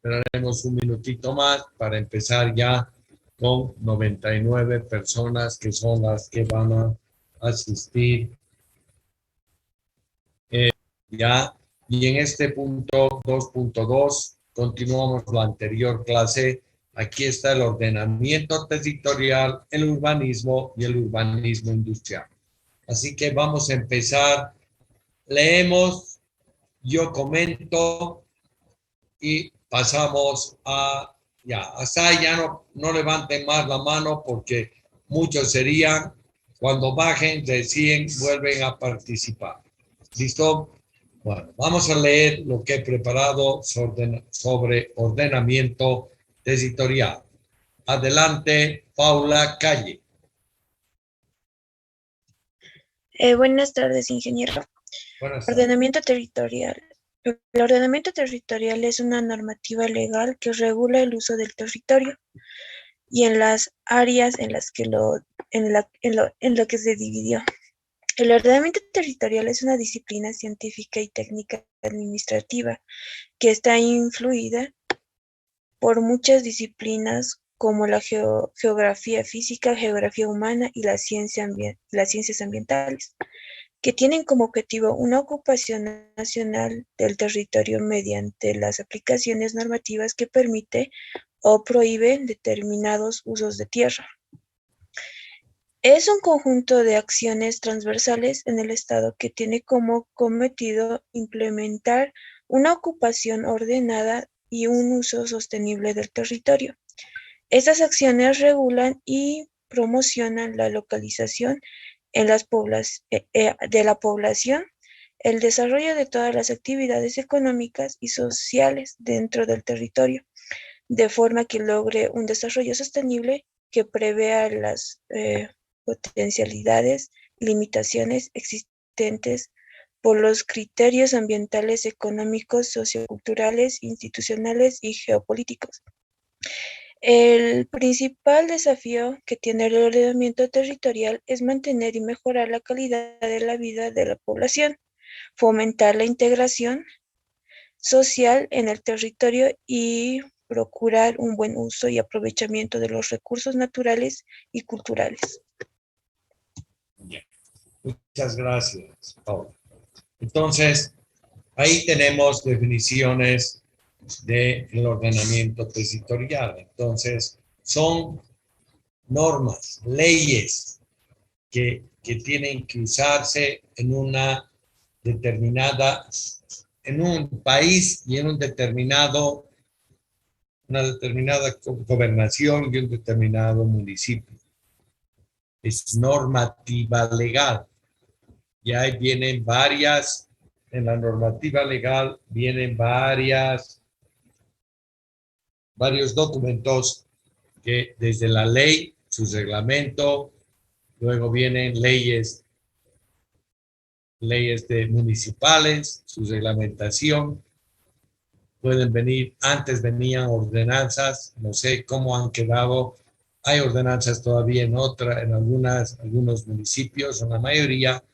Esperaremos un minutito más para empezar ya con 99 personas que son las que van a asistir ya. Y en este punto 2.2 continuamos la anterior clase. Aquí está el ordenamiento territorial, el urbanismo y el urbanismo industrial. Así que vamos a empezar. Leemos, yo comento y pasamos a ya. Hasta ahí ya no levanten más la mano porque muchos serían. Cuando bajen, recién vuelven a participar. ¿Listo? Bueno, vamos a leer lo que he preparado sobre ordenamiento territorial. Adelante, Paula Calle. Buenas tardes, ingeniero. Buenas tardes. Ordenamiento territorial. El ordenamiento territorial es una normativa legal que regula el uso del territorio y en las áreas en las que en lo que se dividió. El ordenamiento territorial es una disciplina científica y técnica administrativa que está influida por muchas disciplinas como la geografía física, geografía humana y las ciencias ambientales, que tienen como objetivo una ocupación nacional del territorio mediante las aplicaciones normativas que permite o prohíbe determinados usos de tierra. Es un conjunto de acciones transversales en el Estado que tiene como cometido implementar una ocupación ordenada y un uso sostenible del territorio. Estas acciones regulan y promocionan la localización en de la población, el desarrollo de todas las actividades económicas y sociales dentro del territorio, de forma que logre un desarrollo sostenible que prevea las potencialidades y limitaciones existentes por los criterios ambientales, económicos, socioculturales, institucionales y geopolíticos. El principal desafío que tiene el ordenamiento territorial es mantener y mejorar la calidad de la vida de la población, fomentar la integración social en el territorio y procurar un buen uso y aprovechamiento de los recursos naturales y culturales. Muchas gracias, Paula. Entonces, ahí tenemos definiciones del ordenamiento territorial. Entonces, son normas, leyes que tienen que usarse en una determinada, en un país y en una determinada gobernación y un determinado municipio. Es normativa legal. Y ahí vienen varias, en la normativa legal vienen varios documentos que desde la ley, su reglamento, luego vienen leyes municipales, su reglamentación, pueden venir, antes venían ordenanzas, no sé cómo han quedado, hay ordenanzas todavía en algunos municipios, en la mayoría,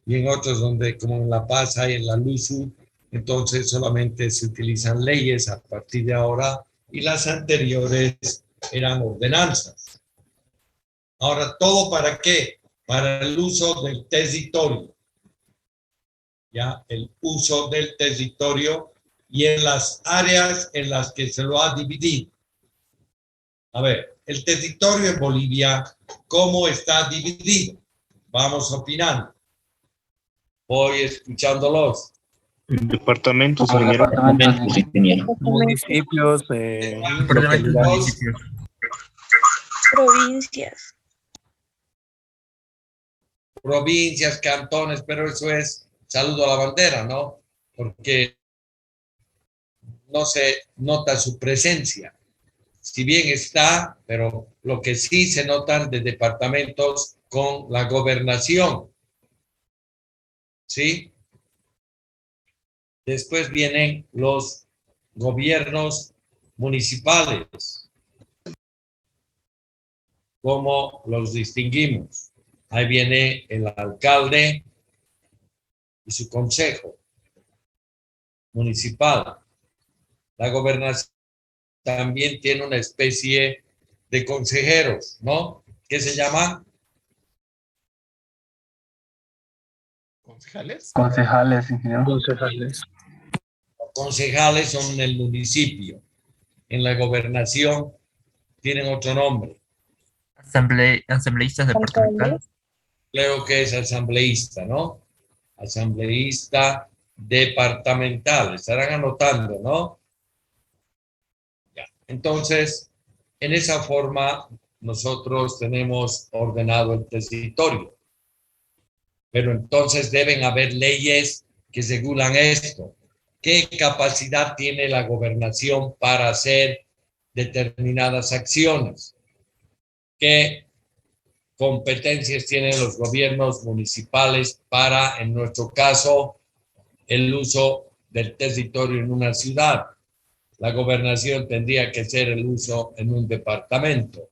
y en otros donde, como en La Paz, hay en la LUSU, entonces solamente se utilizan leyes a partir de ahora, y las anteriores eran ordenanzas. Ahora, ¿todo para qué? Para el uso del territorio. Ya, el uso del territorio y en las áreas en las que se lo ha dividido. A ver, el territorio en Bolivia, ¿cómo está dividido? Vamos opinando. Voy escuchándolos. Departamentos, ingeniero. Municipios, Localidades. Provincias. Provincias, cantones, pero eso es saludo a la bandera, ¿no? Porque no se nota su presencia. Si bien está, pero lo que sí se notan de departamentos con la gobernación. ¿Sí? Después vienen los gobiernos municipales. ¿Cómo los distinguimos? Ahí viene el alcalde y su consejo municipal. La gobernación también tiene una especie de consejeros, ¿no? ¿Qué se llama? ¿Concejales? Concejales, ingeniero. Concejales. Concejales son en el municipio. En la gobernación tienen otro nombre. Asambleístas departamentales. Creo que es asambleísta, ¿no? Asambleísta departamental. Estarán anotando, ¿no? Ya. Entonces, en esa forma, nosotros tenemos ordenado el territorio. Pero entonces deben haber leyes que regulan esto. ¿Qué capacidad tiene la gobernación para hacer determinadas acciones? ¿Qué competencias tienen los gobiernos municipales para, en nuestro caso, el uso del territorio en una ciudad? La gobernación tendría que ser el uso en un departamento,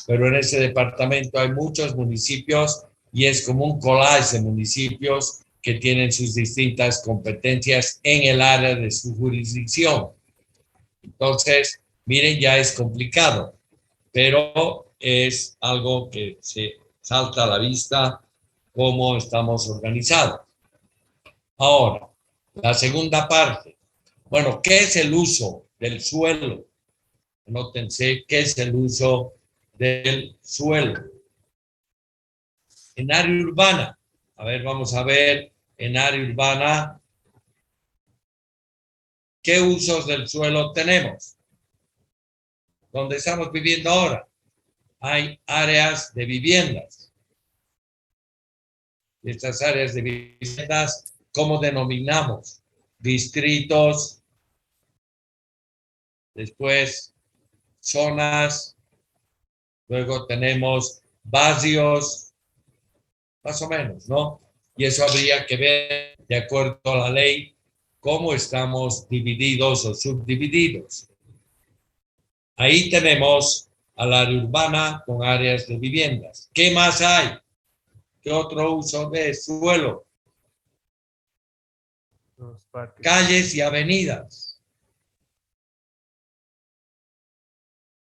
pero en ese departamento hay muchos municipios y es como un collage de municipios que tienen sus distintas competencias en el área de su jurisdicción. Entonces, miren, ya es complicado, pero es algo que se salta a la vista cómo estamos organizados. Ahora, la segunda parte. Bueno, ¿qué es el uso del suelo? Anótense, ¿qué es el uso del suelo? En área urbana, a ver, vamos a ver en área urbana qué usos del suelo tenemos. ¿Dónde estamos viviendo ahora? Hay áreas de viviendas. Y estas áreas de viviendas, ¿cómo denominamos? Distritos, después zonas, luego tenemos barrios, más o menos, ¿no? Y eso habría que ver, de acuerdo a la ley, cómo estamos divididos o subdivididos. Ahí tenemos al área urbana con áreas de viviendas. ¿Qué más hay? ¿Qué otro uso de suelo? Calles y avenidas.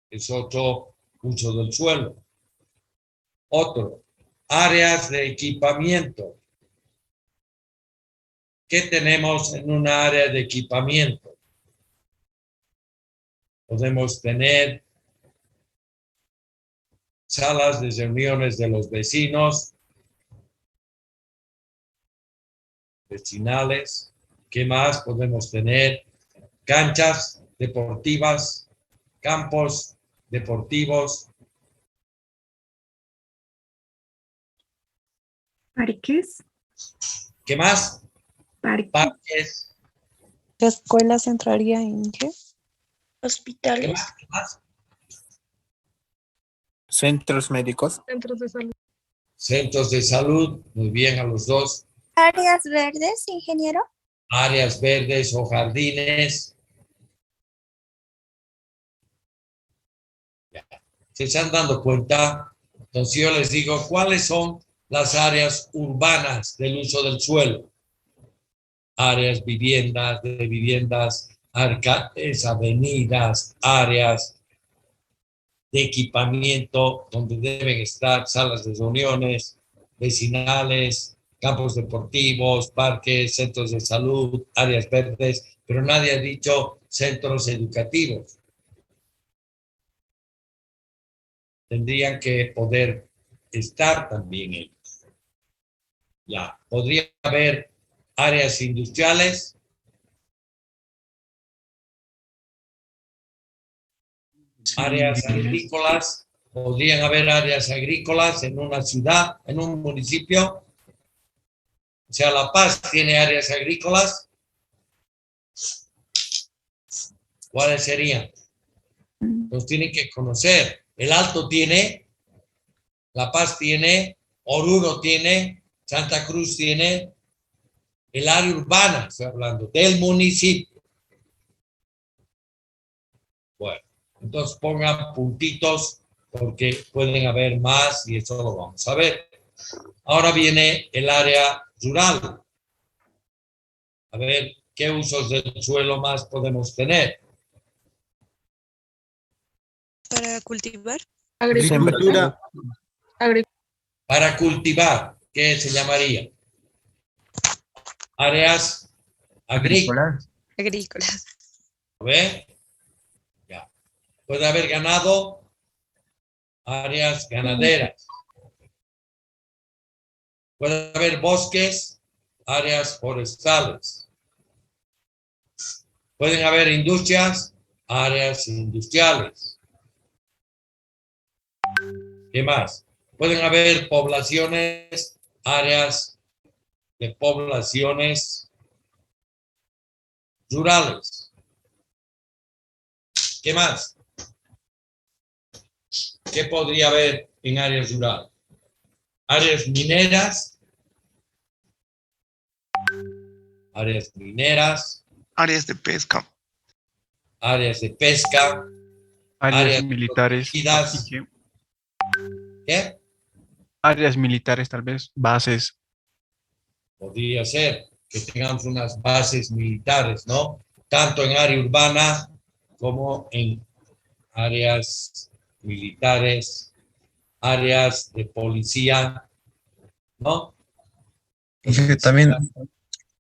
Es otro uso del suelo. Otro, áreas de equipamiento. ¿Qué tenemos en una área de equipamiento? Podemos tener salas de reuniones de los vecinos, vecinales. ¿Qué más podemos tener? Canchas deportivas, campos deportivos. Parques. ¿Qué más? Parques. ¿Escuelas entraría en qué? ¿Qué Hospitales. más? ¿Qué más? Centros médicos. Centros de salud. Centros de salud, muy bien a los dos. Áreas verdes, ingeniero. Áreas verdes o jardines. ¿Se están dando cuenta? Entonces yo les digo, ¿cuáles son las áreas urbanas del uso del suelo? Áreas de viviendas, arcades, avenidas, áreas de equipamiento donde deben estar salas de reuniones, vecinales, campos deportivos, parques, centros de salud, áreas verdes, pero nadie ha dicho centros educativos. Tendrían que poder estar también ellos. Ya, podría haber áreas industriales. Áreas agrícolas, podrían haber áreas agrícolas en una ciudad, en un municipio. O sea, La Paz tiene áreas agrícolas. ¿Cuáles serían? Los tienen que conocer. El Alto tiene, La Paz tiene, Oruro tiene, Santa Cruz tiene, el área urbana, estoy hablando, del municipio. Bueno, entonces pongan puntitos porque pueden haber más y eso lo vamos a ver. Ahora viene el área rural. A ver, ¿qué usos del suelo más podemos tener? Para cultivar. Agricultura. Para cultivar, ¿qué se llamaría? Áreas agrícolas. Agrícolas. ¿Ve? Ya. Puede haber ganado, áreas ganaderas. Puede haber bosques, áreas forestales. Pueden haber industrias, áreas industriales. ¿Qué más? Pueden haber poblaciones, áreas de poblaciones rurales. ¿Qué más? ¿Qué podría haber en áreas rurales? Áreas mineras. Áreas mineras. Áreas de pesca. Áreas de pesca. Áreas militares. protegidas. ¿Qué? Áreas militares, tal vez. Bases. Podría ser que tengamos unas bases militares, ¿no? Tanto en área urbana como en áreas militares, áreas de policía, ¿no? Y también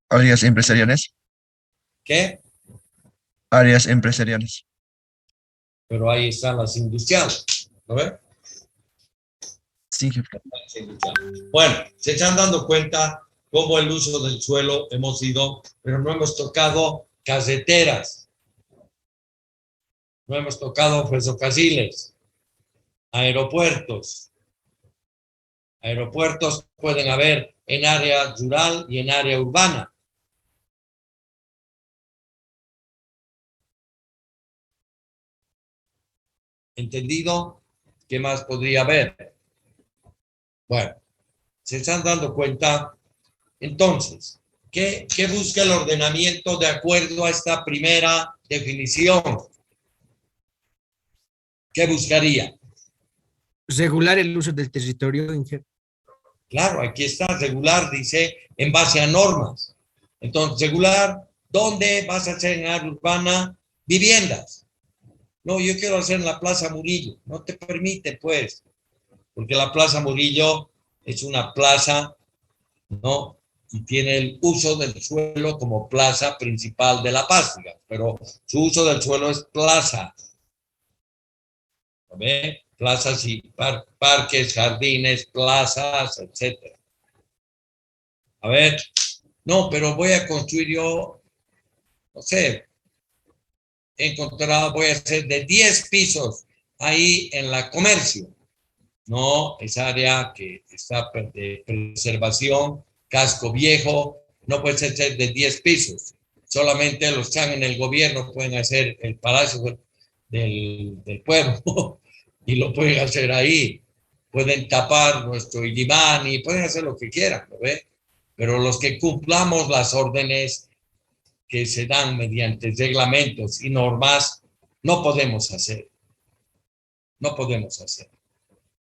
áreas empresariales. ¿Qué? Áreas empresariales. Pero ahí están las industriales, ¿no ves? Sí, jefe. Bueno, se están dando cuenta cómo el uso del suelo hemos ido, pero no hemos tocado carreteras, no hemos tocado ferrocarriles, aeropuertos. Aeropuertos pueden haber en área rural y en área urbana. ¿Entendido? ¿Qué más podría haber? Bueno, se están dando cuenta. Entonces, ¿qué busca el ordenamiento de acuerdo a esta primera definición? ¿Qué buscaría? Regular el uso del territorio. Claro, aquí está, regular, dice, en base a normas. Entonces, regular, ¿dónde vas a hacer en área urbana? Viviendas. No, yo quiero hacer en la Plaza Murillo. No te permite, pues, porque la Plaza Murillo es una plaza, ¿no? Y tiene el uso del suelo como plaza principal de La Paz, digamos, pero su uso del suelo es plaza. ¿Ve? Plazas y parques, jardines, plazas, etcétera. A ver, no, pero voy a construir yo, no sé, he encontrado, voy a hacer de 10 pisos ahí en la Comercio. No, esa área que está de preservación, casco viejo, no puede ser de 10 pisos. Solamente los que están en el gobierno pueden hacer el palacio del pueblo y lo pueden hacer ahí. Pueden tapar nuestro Illimani y pueden hacer lo que quieran, ¿no ve? Pero los que cumplamos las órdenes que se dan mediante reglamentos y normas, no podemos hacer. No podemos hacer.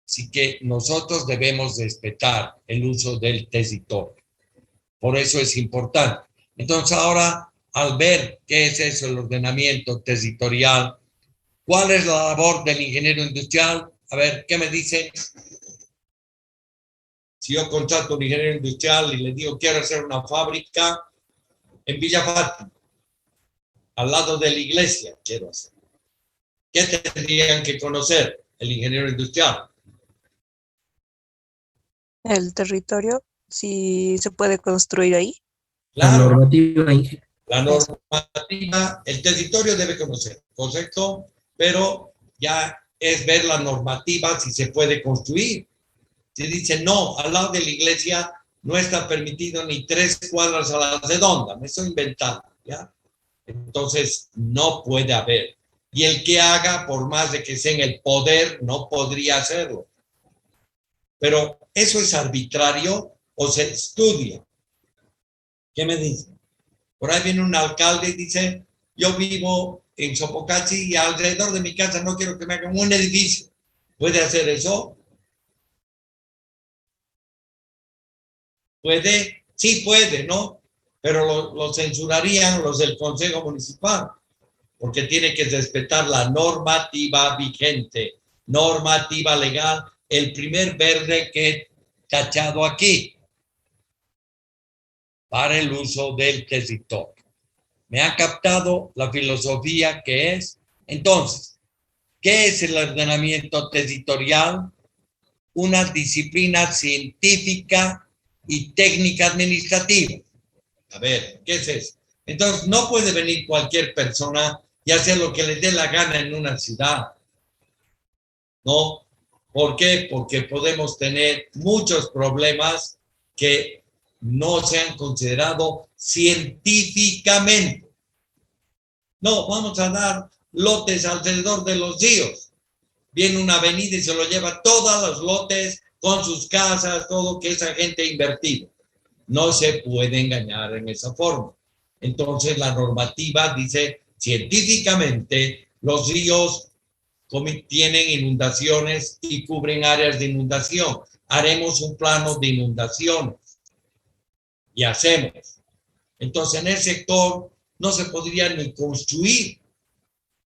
Así que nosotros debemos respetar el uso del territorio. Por eso es importante. Entonces ahora, al ver qué es eso, el ordenamiento territorial, ¿cuál es la labor del ingeniero industrial? A ver, ¿qué me dice? Si yo contrato a un ingeniero industrial y le digo, quiero hacer una fábrica en Villa Fátima, al lado de la iglesia, quiero hacer. ¿Qué tendrían que conocer el ingeniero industrial? El territorio, si se puede construir ahí. La Claro, normativa. la normativa, el territorio debe conocer, ¿correcto? Pero ya es ver la normativa si se puede construir. Si dice, no, al lado de la iglesia no está permitido ni 3 cuadras a la redonda, me estoy inventando, ¿ya? Entonces, no puede haber. Y el que haga, por más de que sea en el poder, no podría hacerlo. Pero, ¿eso es arbitrario o se estudia? ¿Qué me dicen? Por ahí viene un alcalde y dice, yo vivo en Sopocachi y alrededor de mi casa no quiero que me hagan un edificio. ¿Puede hacer eso? ¿Puede? Sí puede, ¿no? Pero lo censurarían los del Consejo Municipal. porque tiene que respetar la normativa vigente, normativa legal, el primer verde que he tachado aquí, para el uso del territorio. ¿Me ha captado la filosofía que es? Entonces, ¿qué es el ordenamiento territorial? Una disciplina científica y técnica administrativa. A ver, ¿qué es eso? Entonces, no puede venir cualquier persona y hacer lo que le dé la gana en una ciudad. ¿No? ¿Por qué? Porque podemos tener muchos problemas que no se han considerado científicamente. No, vamos a dar lotes alrededor de los ríos. Viene una avenida y se lo lleva todos los lotes con sus casas, todo que esa gente ha invertido. No se puede engañar en esa forma. Entonces la normativa dice científicamente los ríos tienen inundaciones y cubren áreas de inundación. Haremos un plano de inundaciones y hacemos. Entonces en el sector no se podría ni construir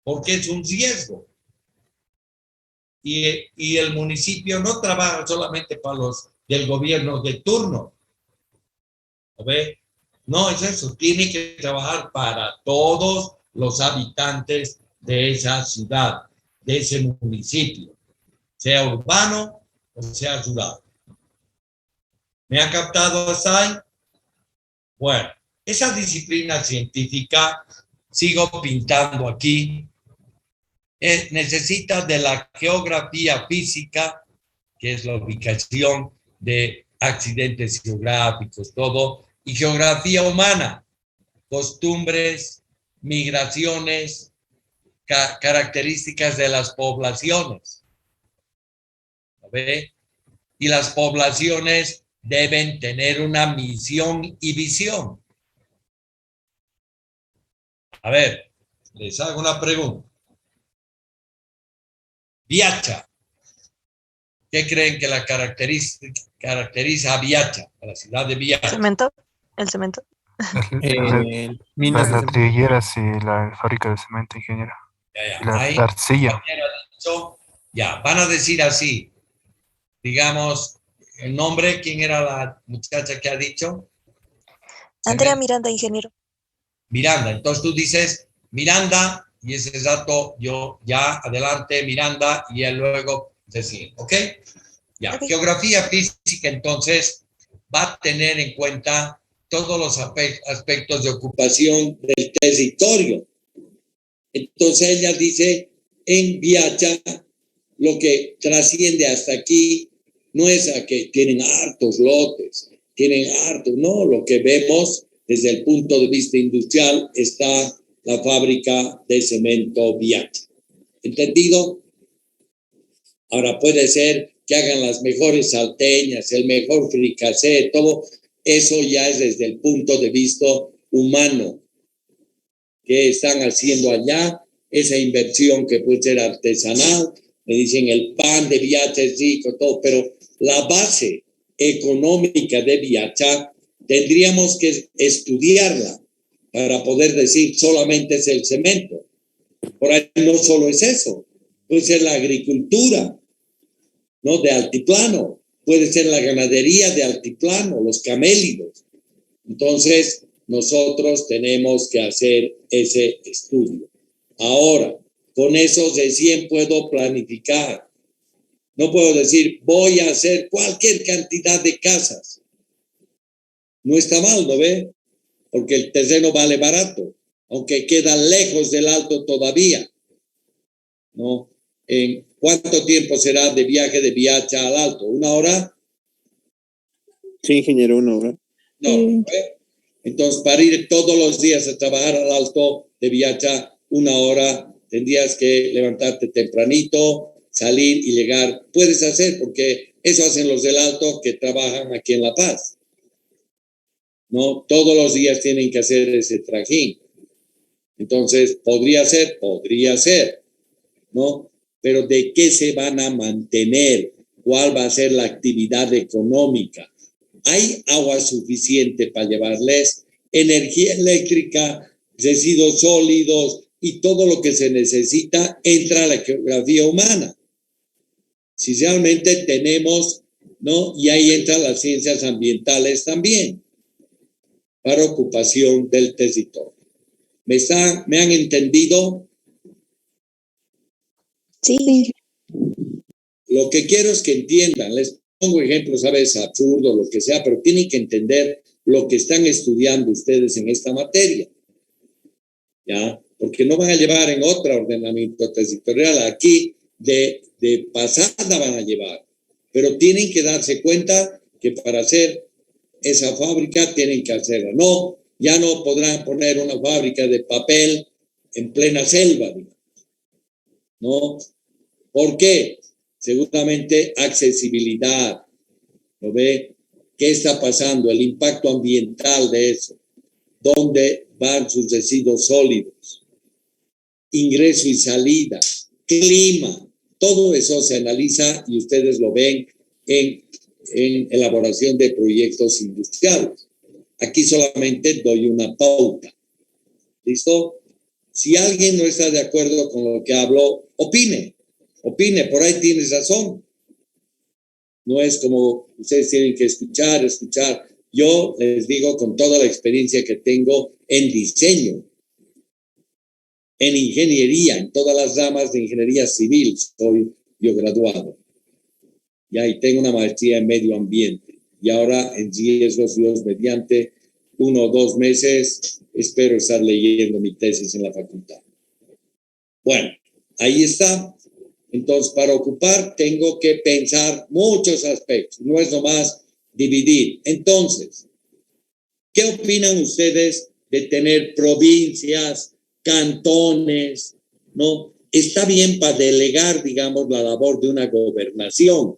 porque es un riesgo. Y el municipio no trabaja solamente para los del gobierno de turno. ¿Ve? No es eso, tiene que trabajar para todos los habitantes de esa ciudad, de ese municipio, sea urbano o sea rural. ¿Me ha captado hasta ahí? Bueno, esa disciplina científica, sigo pintando aquí, necesita de la geografía física, que es la ubicación de accidentes geográficos, todo, y geografía humana, costumbres, migraciones, características de las poblaciones. ¿Ve? Y las poblaciones deben tener una misión y visión. A ver, les hago una pregunta. Biacha. ¿Qué creen que la caracteriza a Biacha, a la ciudad de Biacha? Cemento. El cemento. Las ladrilleras y la fábrica de cemento, ingeniero. Ya. Y la Ahí, arcilla. ya, van a decir así, digamos, el nombre, ¿quién era la muchacha que ha dicho? Andrea Miranda, ingeniero. Miranda, entonces tú dices Miranda y ese dato yo ya adelante Miranda y él luego decir, ¿ok? Ya, Ok. Geografía física entonces va a tener en cuenta todos los aspectos de ocupación del territorio. Entonces ella dice, en Biacha, lo que trasciende hasta aquí no es a que tienen hartos lotes, no, lo que vemos desde el punto de vista industrial está la fábrica de cemento Biacha. ¿Entendido? Ahora puede ser que hagan las mejores salteñas, el mejor fricasé, todo eso ya es desde el punto de vista humano. ¿Qué están haciendo allá? Esa inversión que puede ser artesanal, me dicen el pan de Biacha es rico, todo, pero la base económica de Biacha tendríamos que estudiarla para poder decir solamente es el cemento. Por ahí no solo es eso, puede ser la agricultura, ¿no? De altiplano, puede ser la ganadería de altiplano, los camélidos. Entonces, nosotros tenemos que hacer ese estudio. Ahora, con eso recién puedo planificar. No puedo decir, voy a hacer cualquier cantidad de casas. No está mal, ¿no ve? Porque el terreno vale barato, aunque queda lejos del Alto todavía, ¿no? ¿En cuánto tiempo será de viaje de Biacha al Alto? ¿1 hora? Sí, ingeniero, 1 hora. No, ¿no ve? Entonces, para ir todos los días a trabajar al Alto de Biacha, 1 hora, tendrías que levantarte tempranito, salir y llegar. Puedes hacer, porque eso hacen los del Alto que trabajan aquí en La Paz. ¿No? Todos los días tienen que hacer ese trajín. Entonces, podría ser, ¿no? Pero ¿de qué se van a mantener? ¿Cuál va a ser la actividad económica? ¿Hay agua suficiente para llevarles energía eléctrica, residuos sólidos, y todo lo que se necesita entra a la geografía humana. Si realmente tenemos, ¿no? Y ahí entran las ciencias ambientales también, para ocupación del territorio. ¿Me han entendido? Sí. Lo que quiero es que entiendan, les pongo ejemplos a veces absurdos, lo que sea, pero tienen que entender lo que están estudiando ustedes en esta materia, ¿ya? Porque no van a llevar en otro ordenamiento territorial, aquí de pasada van a llevar, pero tienen que darse cuenta que para hacer esa fábrica tienen que hacerla. No, ya no podrán poner una fábrica de papel en plena selva, ¿no? ¿Por qué? Seguramente accesibilidad, ¿lo ve? ¿Qué está pasando? El impacto ambiental de eso. ¿Dónde van sus residuos sólidos? Ingreso y salida, clima, todo eso se analiza y ustedes lo ven en elaboración de proyectos industriales. Aquí solamente doy una pauta. ¿Listo? Si alguien no está de acuerdo con lo que hablo, opine, por ahí tienes razón. No es como ustedes tienen que escuchar. Yo les digo con toda la experiencia que tengo en diseño, en ingeniería, en todas las ramas de ingeniería civil, soy yo graduado. Y tengo una maestría en medio ambiente. Y ahora en riesgos, Dios mediante 1 o 2 meses, espero estar leyendo mi tesis en la facultad. Bueno, ahí está. Entonces, para ocupar, tengo que pensar muchos aspectos. No es nomás dividir. Entonces, ¿qué opinan ustedes de tener provincias, cantones, ¿no? Está bien para delegar, digamos, la labor de una gobernación,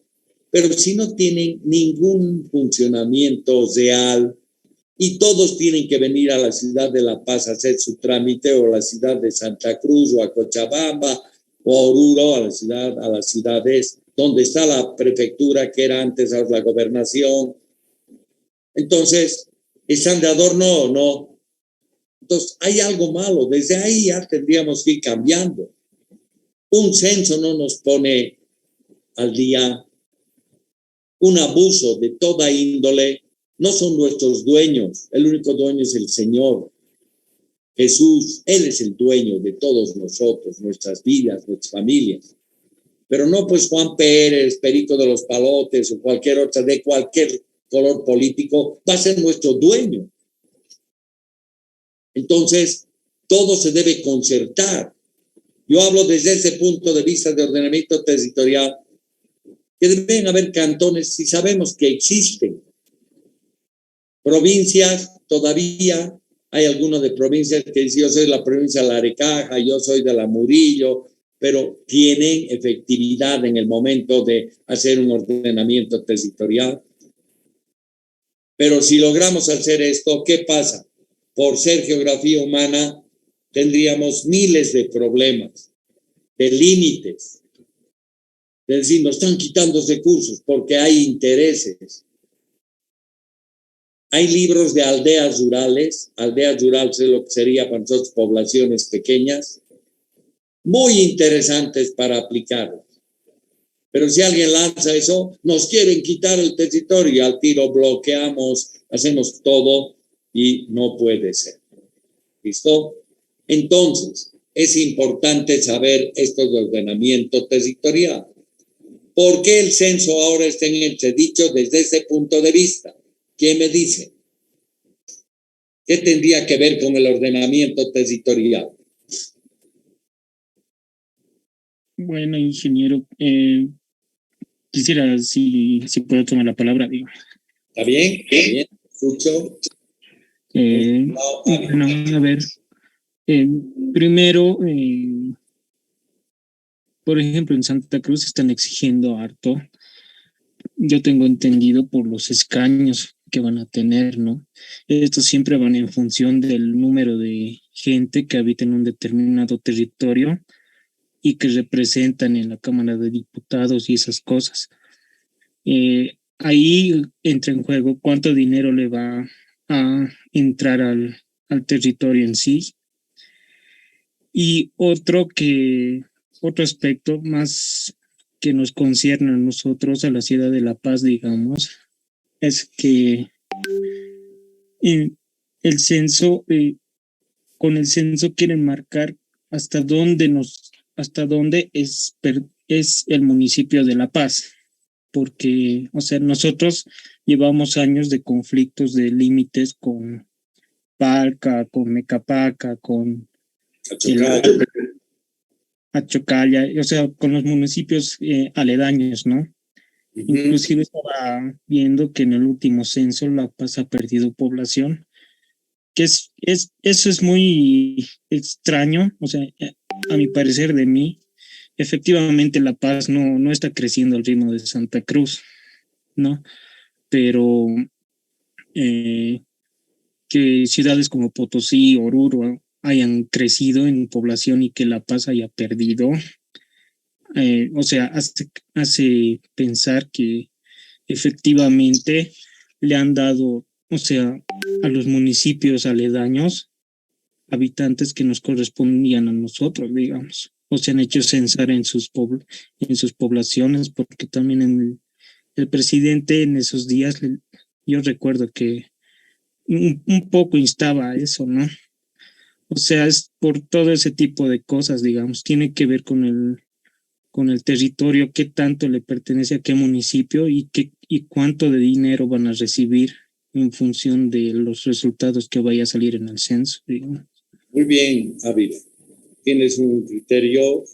pero si no tienen ningún funcionamiento real y todos tienen que venir a la ciudad de La Paz a hacer su trámite, o a la ciudad de Santa Cruz, o a Cochabamba, o a Oruro, a las ciudades donde está la prefectura, que era antes la gobernación. Entonces, ¿están de adorno o no? Entonces, hay algo malo. Desde ahí ya tendríamos que ir cambiando. Un censo no nos pone al día. Un abuso de toda índole. No son nuestros dueños. El único dueño es el Señor Jesús. Él es el dueño de todos nosotros, nuestras vidas, nuestras familias. Pero no pues Juan Pérez, Perico de los Palotes o cualquier otra de cualquier color político va a ser nuestro dueño. Entonces, todo se debe concertar. Yo hablo desde ese punto de vista de ordenamiento territorial, que deben haber cantones, si sabemos que existen. Provincias, todavía hay algunas de provincias que dicen, yo soy de la provincia de La Arecaja, yo soy de la Murillo, pero tienen efectividad en el momento de hacer un ordenamiento territorial. Pero si logramos hacer esto, ¿qué pasa? Por ser geografía humana, tendríamos miles de problemas, de límites. Es decir, nos están quitando recursos porque hay intereses. Hay libros de aldeas rurales es lo que sería para nosotros poblaciones pequeñas, muy interesantes para aplicarlas. Pero si alguien lanza eso, nos quieren quitar el territorio y al tiro bloqueamos, hacemos todo y no puede ser. ¿Listo? Entonces, es importante saber esto de ordenamiento territorial. ¿Por qué el censo ahora está en entredicho desde ese punto de vista? ¿Quién me dice? ¿Qué tendría que ver con el ordenamiento territorial? Bueno, ingeniero, quisiera, si puedo tomar la palabra, digo. ¿Está bien? ¿Está bien? Escucho. Bueno, a ver, primero, por ejemplo, en Santa Cruz están exigiendo harto. Yo tengo entendido por los escaños que van a tener, ¿no? Estos siempre van en función del número de gente que habita en un determinado territorio y que representan en la Cámara de Diputados y esas cosas. Ahí entra en juego cuánto dinero le va a entrar al territorio en sí. Y otro aspecto más que nos concierne a nosotros, a la ciudad de La Paz, digamos, es que el censo, con el censo quieren marcar hasta dónde es el municipio de La Paz, porque, o sea, nosotros llevamos años de conflictos de límites con Palca, con Mecapaca, con Achocalla, o sea, con los municipios aledaños, ¿no? Inclusive estaba viendo que en el último censo La Paz ha perdido población, que eso es muy extraño, o sea, a mi parecer de mí, efectivamente La Paz no está creciendo al ritmo de Santa Cruz, ¿no? Pero que ciudades como Potosí, Oruro hayan crecido en población y que La Paz haya perdido, o sea, hace pensar que efectivamente le han dado, o sea, a los municipios aledaños habitantes que nos correspondían a nosotros, digamos, o se han hecho censar en sus poblaciones, porque también el presidente en esos días, yo recuerdo que un poco instaba a eso, ¿no? O sea, es por todo ese tipo de cosas, digamos, tiene que ver con el territorio, qué tanto le pertenece a qué municipio y cuánto de dinero van a recibir en función de los resultados que vaya a salir en el censo, digamos. Muy bien, Ávila. Tienes un criterio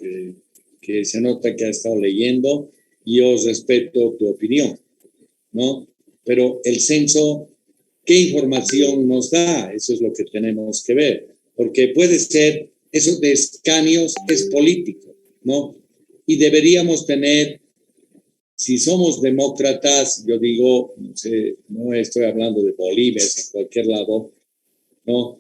que se nota que has estado leyendo y yo respeto tu opinión, ¿no? Pero el censo, ¿qué información nos da? Eso es lo que tenemos que ver, porque puede ser, eso de escaños es político, ¿no? Y deberíamos tener, si somos demócratas, yo digo, no sé, no estoy hablando de Bolivia, es en cualquier lado, ¿no?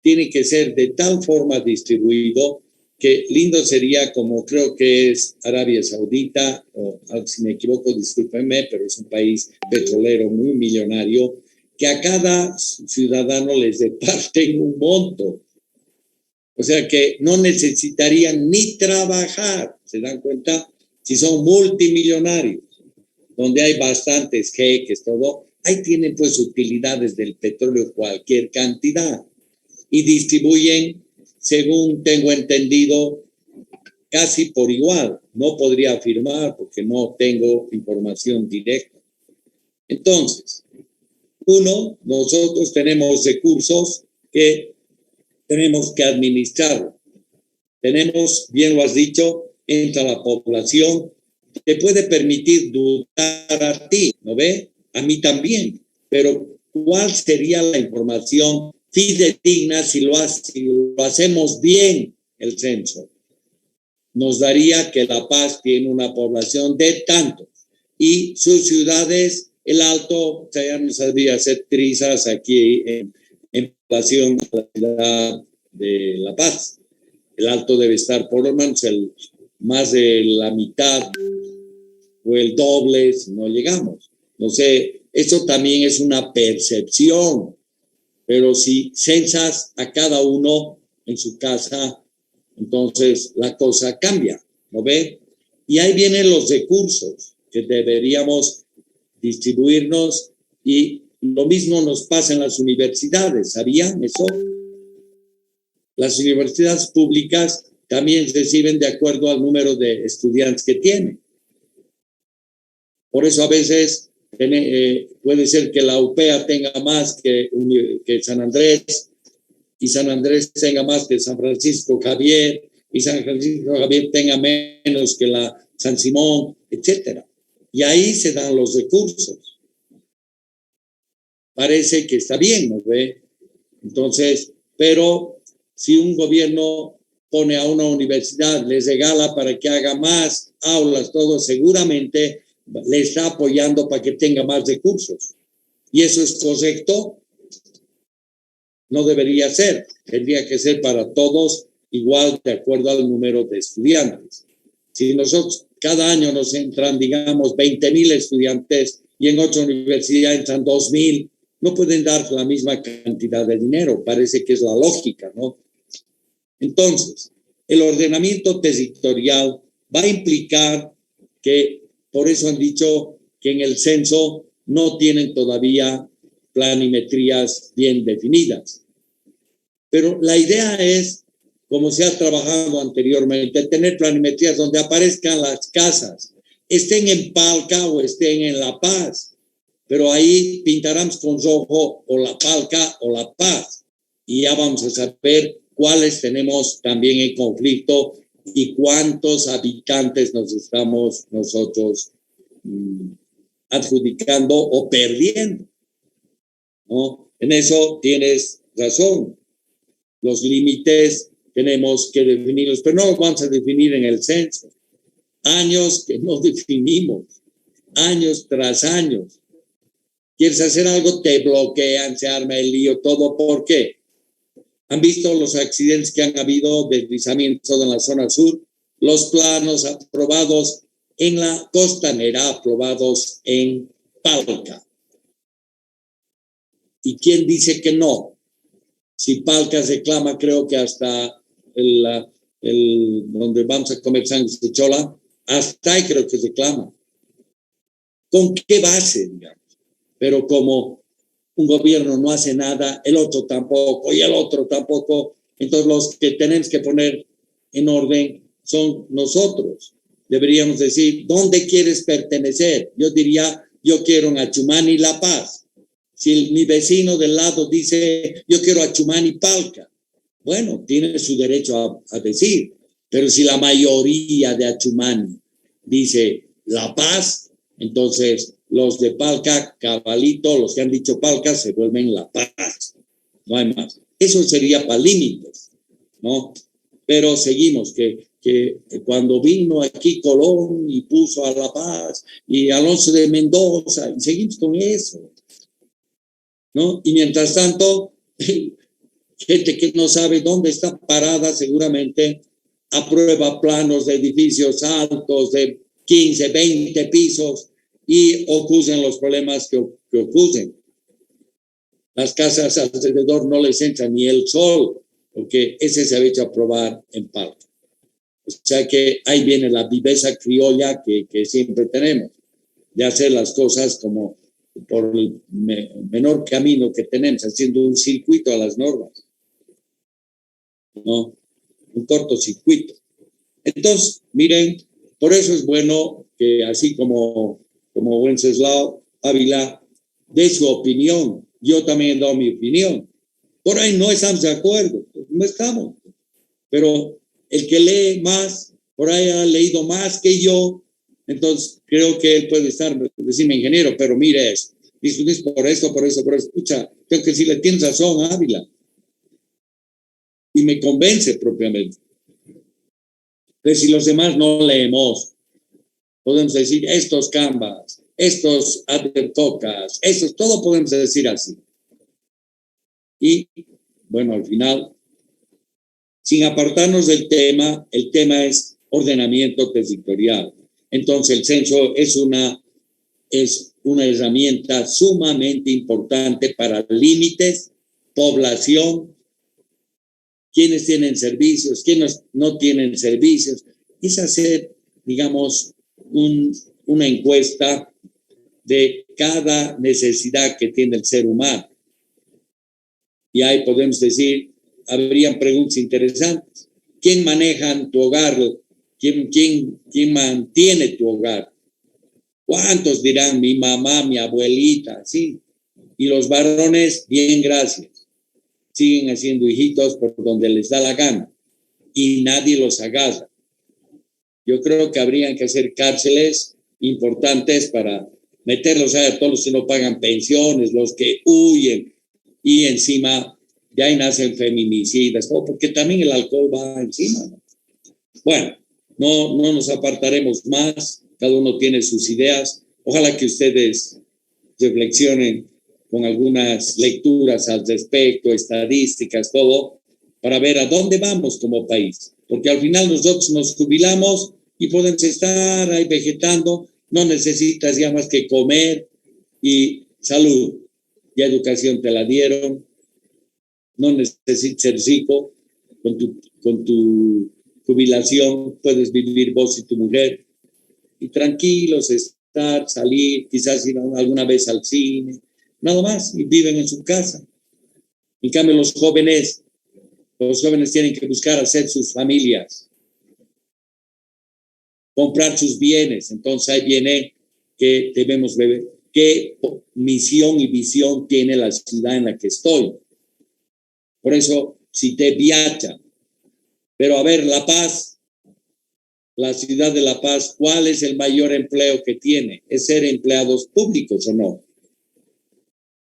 Tiene que ser de tal forma distribuido que lindo sería, como creo que es Arabia Saudita, o si me equivoco, discúlpenme, pero es un país petrolero muy millonario, que a cada ciudadano les departen un monto. O sea que no necesitarían ni trabajar, ¿se dan cuenta? Si son multimillonarios, donde hay bastantes jeques, todo, ahí tienen pues utilidades del petróleo, cualquier cantidad, y distribuyen, según tengo entendido, casi por igual. No podría afirmar porque no tengo información directa. Entonces, nosotros tenemos recursos que tenemos que administrar. Tenemos, bien lo has dicho, entra la población, te puede permitir dudar a ti, ¿no ve? A mí también, pero ¿cuál sería la información fidedigna si lo hacemos bien el censo? Nos daría que La Paz tiene una población de tanto y sus ciudades, el Alto, ya no sabría hacer trizas aquí en población de La Paz. El Alto debe estar por lo menos más de la mitad o el doble si no llegamos. No sé, eso también es una percepción, pero si censas a cada uno en su casa, entonces la cosa cambia, ¿no ve? Y ahí vienen los recursos que deberíamos distribuirnos y lo mismo nos pasa en las universidades, ¿sabían eso? Las universidades públicas también reciben de acuerdo al número de estudiantes que tienen. Por eso a veces puede ser que la UPEA tenga más que San Andrés, y San Andrés tenga más que San Francisco Javier, y San Francisco Javier tenga menos que la San Simón, etcétera. Y ahí se dan los recursos. Parece que está bien, ¿no ve? Entonces, pero si un gobierno pone a una universidad, les regala para que haga más aulas, todo, seguramente le está apoyando para que tenga más recursos. ¿Y eso es correcto? No debería ser. Tendría que ser para todos igual de acuerdo al número de estudiantes. Si nosotros cada año nos entran, digamos, 20,000 estudiantes y en otra universidad entran 2,000, no pueden dar la misma cantidad de dinero. Parece que es la lógica, ¿no? Entonces, el ordenamiento territorial va a implicar que, por eso han dicho que en el censo no tienen todavía planimetrías bien definidas. Pero la idea es, como se ha trabajado anteriormente, tener planimetrías donde aparezcan las casas, estén en Palca o estén en La Paz, pero ahí pintaremos con rojo o La Palca o La Paz, y ya vamos a saber cuáles tenemos también en conflicto y cuántos habitantes nos estamos nosotros adjudicando o perdiendo, ¿no? En eso tienes razón. Los límites tenemos que definirlos, pero no los vamos a definir en el censo. Años que no definimos, años tras años. Quieres hacer algo, te bloquean, se arma el lío, todo. ¿Por qué? ¿Han visto los accidentes que han habido, deslizamientos en la zona sur? Los planos aprobados en la costanera, aprobados en Palca. ¿Y quién dice que no? Si Palca reclama, creo que hasta donde vamos a comer sándwich de chola, hasta ahí creo que reclama. ¿Con qué base, digamos? Pero como un gobierno no hace nada, el otro tampoco, y el otro tampoco, entonces los que tenemos que poner en orden son nosotros. Deberíamos decir, ¿dónde quieres pertenecer? Yo diría, yo quiero en Achumani La Paz. Si mi vecino del lado dice, yo quiero Achumani Palca, bueno, tiene su derecho a decir, pero si la mayoría de Achumani dice La Paz, entonces los de Palca, cabalito, los que han dicho Palca, se vuelven La Paz. No hay más. Eso sería para límites, ¿no? Pero seguimos, que cuando vino aquí Colón y puso a La Paz y Alonso de Mendoza, y seguimos con eso, ¿no? Y mientras tanto, gente que no sabe dónde está parada seguramente aprueba planos de edificios altos de 15, 20 pisos y ocurren los problemas que ocurren. Las casas alrededor no les entra ni el sol, porque ese se ha hecho aprobar en Palca. O sea que ahí viene la viveza criolla que siempre tenemos, de hacer las cosas como por el menor camino que tenemos, haciendo un circuito a las normas, ¿no? Un cortocircuito. Entonces, miren, por eso es bueno que así como Wenceslao Ávila dé su opinión, yo también he dado mi opinión. Por ahí no estamos de acuerdo, no estamos. Pero el que lee más, por ahí ha leído más que yo, entonces creo que él puede decirme, ingeniero, pero mire esto, discutís por esto. Escucha, creo que sí le tienes razón, Ávila. Y me convence propiamente. Pero si los demás no leemos, podemos decir estos Canvas, estos Advertocas, estos, todo podemos decir así. Y bueno, al final, sin apartarnos del tema, el tema es ordenamiento territorial. Entonces el censo es una herramienta sumamente importante para límites, población, quiénes tienen servicios, quiénes no tienen servicios. Es hacer, digamos, una encuesta de cada necesidad que tiene el ser humano. Y ahí podemos decir, habrían preguntas interesantes. ¿Quién maneja tu hogar? ¿Quién mantiene tu hogar? ¿Cuántos dirán mi mamá, mi abuelita? Sí. Y los varones, bien, gracias. Siguen haciendo hijitos por donde les da la gana y nadie los agarra. Yo creo que habrían que hacer cárceles importantes para meterlos a todos los que no pagan pensiones, los que huyen, y encima de ahí nacen feminicidas, porque también el alcohol va encima, ¿no? Bueno, no nos apartaremos más, cada uno tiene sus ideas. Ojalá que ustedes reflexionen con algunas lecturas al respecto, estadísticas, todo, para ver a dónde vamos como país. Porque al final nosotros nos jubilamos y podemos estar ahí vegetando, no necesitas ya más que comer y salud. Ya educación te la dieron, no necesitas ser rico, con tu jubilación puedes vivir vos y tu mujer y tranquilos, estar, salir, quizás ir alguna vez al cine, nada más, y viven en su casa. En cambio, los jóvenes tienen que buscar hacer sus familias, comprar sus bienes. Entonces ahí viene que debemos ver qué misión y visión tiene la ciudad en la que estoy. Por eso cité Viacha. Pero a ver, La Paz, la ciudad de La Paz, ¿cuál es el mayor empleo que tiene? ¿Es ser empleados públicos o no?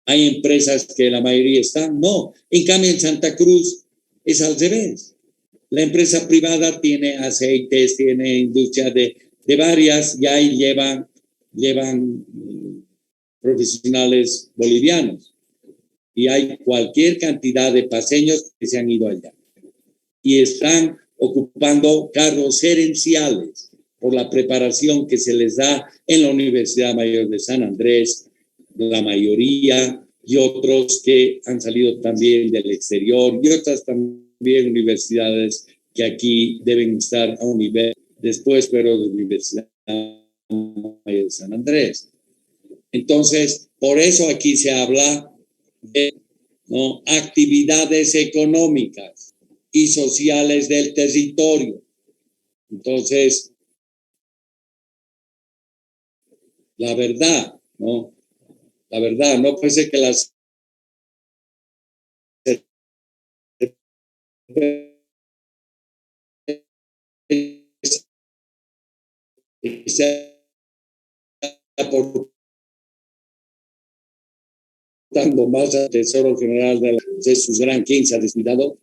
¿Hay empresas que la mayoría están? No. En cambio, en Santa Cruz es al revés. La empresa privada tiene aceites, tiene industria de varias, y ahí llevan profesionales bolivianos. Y hay cualquier cantidad de paseños que se han ido allá. Y están ocupando cargos gerenciales por la preparación que se les da en la Universidad Mayor de San Andrés, la mayoría, y otros que han salido también del exterior, y otras también universidades que aquí deben estar a un nivel después, pero de la Universidad Mayor de San Andrés. Entonces, por eso aquí se habla de actividades económicas y sociales del territorio. Entonces, la verdad, ¿no? La verdad, no puede ser que las aportando más al Tesoro General de sus gran 15 ha descuidado,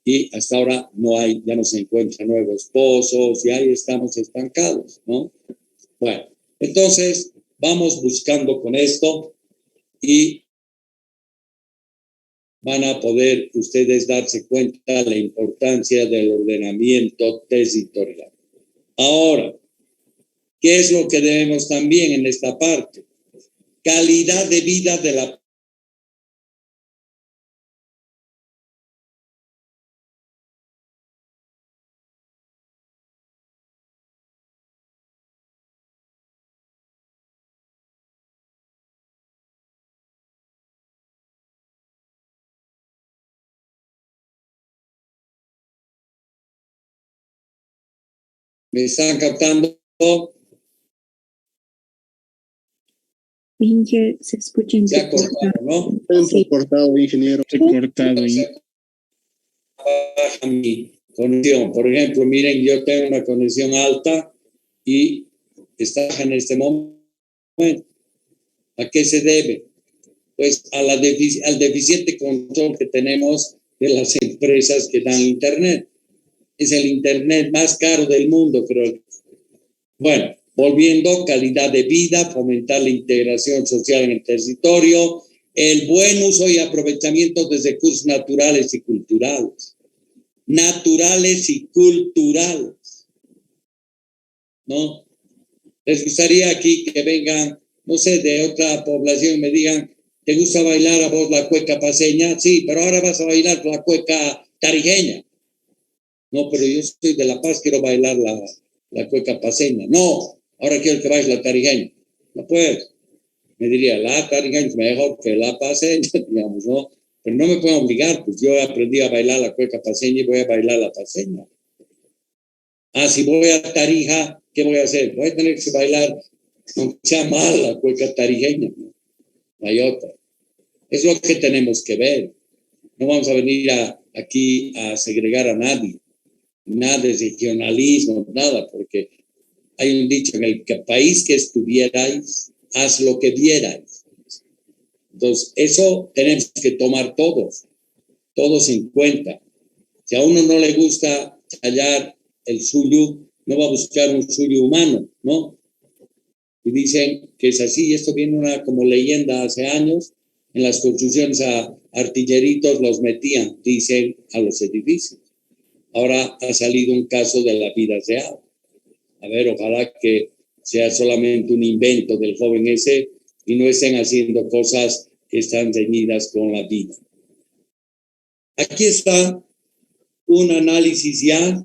y hasta ahora ya no se encuentran nuevos pozos, y ahí estamos estancados, ¿no? Bueno, entonces vamos buscando con esto y van a poder ustedes darse cuenta de la importancia del ordenamiento territorial. Ahora, ¿qué es lo que debemos también en esta parte? Calidad de vida de la ¿Me están captando? Inge, se escucha Se ha cortado, ¿no? Sí. Cortado, ingeniero. Se ha cortado ahí. Baja mi conexión. Por ejemplo, miren, yo tengo una conexión alta y está en este momento. ¿A qué se debe? Pues al deficiente control que tenemos de las empresas que dan Internet. Es el Internet más caro del mundo, creo. Bueno, volviendo, calidad de vida, fomentar la integración social en el territorio, el buen uso y aprovechamiento de recursos naturales y culturales. Naturales y culturales. ¿No? Les gustaría aquí que vengan, no sé, de otra población y me digan, ¿te gusta bailar a vos la cueca paseña? Sí, pero ahora vas a bailar la cueca tarijeña. No, pero yo soy de La Paz, quiero bailar la cueca paseña. No, ahora quiero que bailes la tarijeña. No puedes. Me diría, la tarijeña es mejor que la paseña, digamos, ¿no? Pero no me pueden obligar, pues yo aprendí a bailar la cueca paseña y voy a bailar la paseña. Ah, si voy a Tarija, ¿qué voy a hacer? Voy a tener que bailar, aunque sea mal, la cueca tarijeña, ¿no? No hay otra. Es lo que tenemos que ver. No vamos a venir aquí a segregar a nadie. Nada de regionalismo, nada, porque hay un dicho, en el país que estuvierais, haz lo que vierais. Entonces, eso tenemos que tomar todos en cuenta. Si a uno no le gusta hallar el suyo, no va a buscar un suyo humano, ¿no? Y dicen que es así, y esto viene como leyenda hace años, en las construcciones a artilleritos los metían, dicen, a los edificios. Ahora ha salido un caso de la vida real. A ver, ojalá que sea solamente un invento del joven ese y no estén haciendo cosas que están reñidas con la vida. Aquí está un análisis ya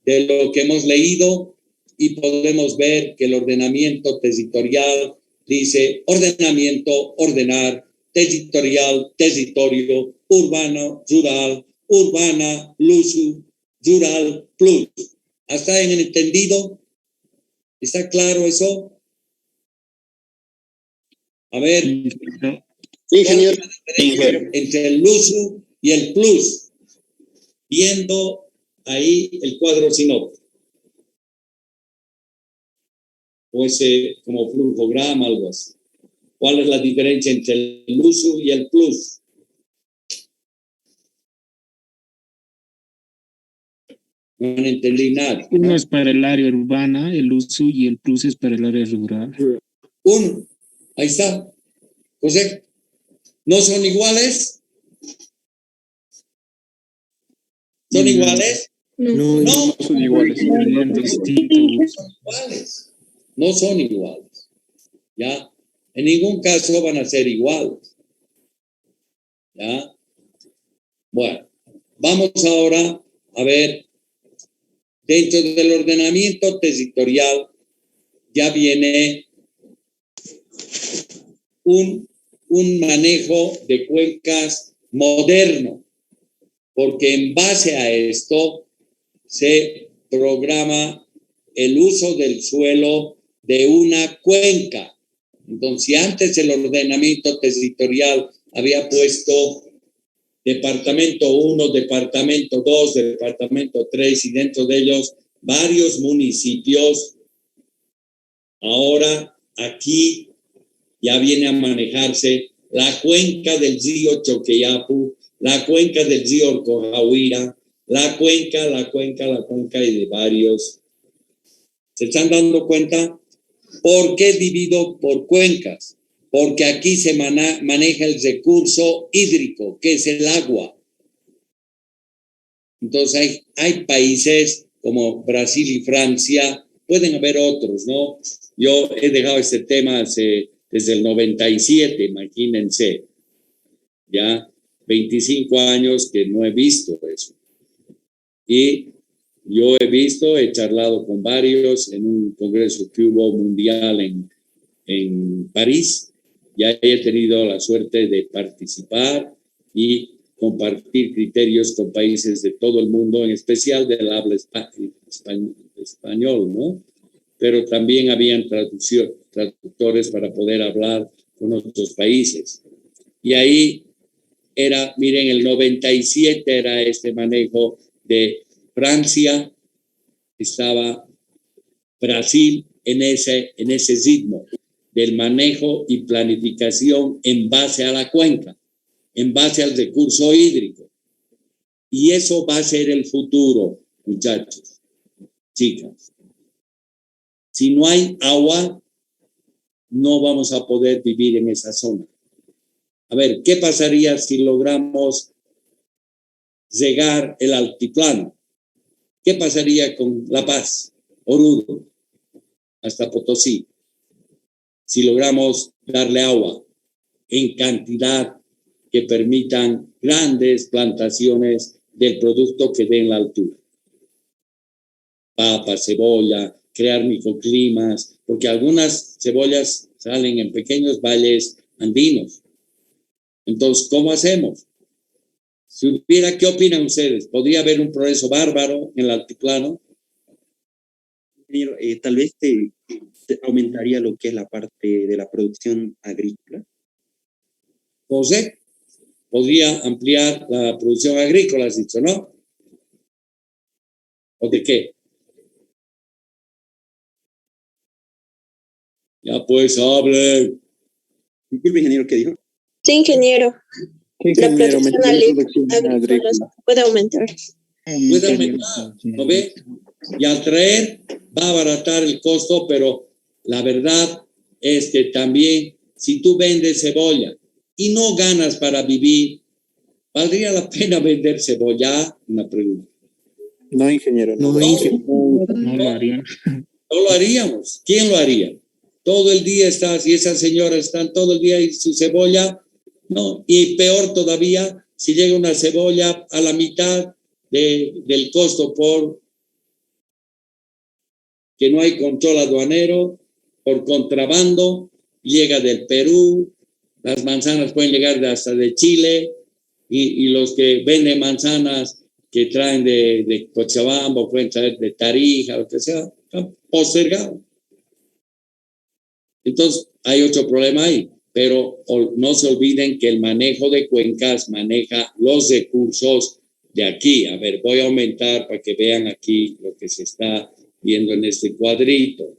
de lo que hemos leído y podemos ver que el ordenamiento territorial dice ordenamiento, ordenar, territorial, territorio, urbano, rural, urbana, lusu, rural, plus. ¿Hasta en el entendido? ¿Está claro eso? A ver, Ingeniero. entre el lusu y el plus, viendo ahí el cuadro sinóptico. O ese como flujograma, algo así. ¿Cuál es la diferencia entre el uso y el plus? No entendí nada. Uno es para el área urbana, el uso, y el plus es para el área rural. Uno, ahí está. José, ¿no son iguales? ¿Son iguales? No son iguales. Son distintos. Iguales. No son iguales. ¿Ya? En ningún caso van a ser iguales. ¿Ya? Bueno, vamos ahora a ver, dentro del ordenamiento territorial ya viene un manejo de cuencas moderno, porque en base a esto se programa el uso del suelo de una cuenca. Entonces, si antes el ordenamiento territorial había puesto departamento 1, departamento 2, departamento 3 y dentro de ellos varios municipios, ahora aquí ya viene a manejarse la cuenca del río Choqueyapu, la cuenca del río Orcojahuira, la cuenca y de varios. ¿Se están dando cuenta? ¿Por qué divido por cuencas? Porque aquí se maneja el recurso hídrico, que es el agua. Entonces hay países como Brasil y Francia, pueden haber otros, ¿no? Yo he dejado este tema desde el 97, imagínense, ya 25 años que no he visto eso. Y yo he charlado con varios en un congreso que hubo mundial en París. Ya he tenido la suerte de participar y compartir criterios con países de todo el mundo, en especial del habla español, ¿no? Pero también habían traductores para poder hablar con otros países. Y ahí era, miren, el 97 era este manejo de Francia, estaba Brasil en ese ritmo del manejo y planificación en base a la cuenca, en base al recurso hídrico. Y eso va a ser el futuro, muchachos, chicas. Si no hay agua, no vamos a poder vivir en esa zona. A ver, ¿qué pasaría si logramos llegar el altiplano? ¿Qué pasaría con La Paz, Oruro, hasta Potosí? Si logramos darle agua en cantidad que permitan grandes plantaciones del producto que den la altura. Papa, cebolla, crear microclimas, porque algunas cebollas salen en pequeños valles andinos. Entonces, ¿cómo hacemos? Si hubiera, ¿qué opinan ustedes? ¿Podría haber un progreso bárbaro en el altiplano? Tal vez te aumentaría lo que es la parte de la producción agrícola. José, podría ampliar la producción agrícola, has dicho, ¿no? ¿O de qué? Ya pues, hable. Disculpe, ingeniero, ¿qué dijo? Sí, ingeniero. La producción agrícola puede aumentar. Puede aumentar, ¿no ve? Y al traer va a abaratar el costo, pero la verdad es que también si tú vendes cebolla y no ganas para vivir, ¿valdría la pena vender cebolla? Una pregunta. No, ingeniero. No lo harían. No lo haríamos. ¿Quién lo haría? Todo el día estás y esas señoras están todo el día y su cebolla, no. Y peor todavía, si llega una cebolla a la mitad, del costo por que no hay control aduanero, por contrabando, llega del Perú, las manzanas pueden llegar hasta de Chile, y los que venden manzanas que traen de Cochabamba, pueden traer de Tarija, lo que sea, están postergados. Entonces, hay otro problema ahí, pero no se olviden que el manejo de cuencas maneja los recursos de aquí. A ver, voy a aumentar para que vean aquí lo que se está viendo en este cuadrito.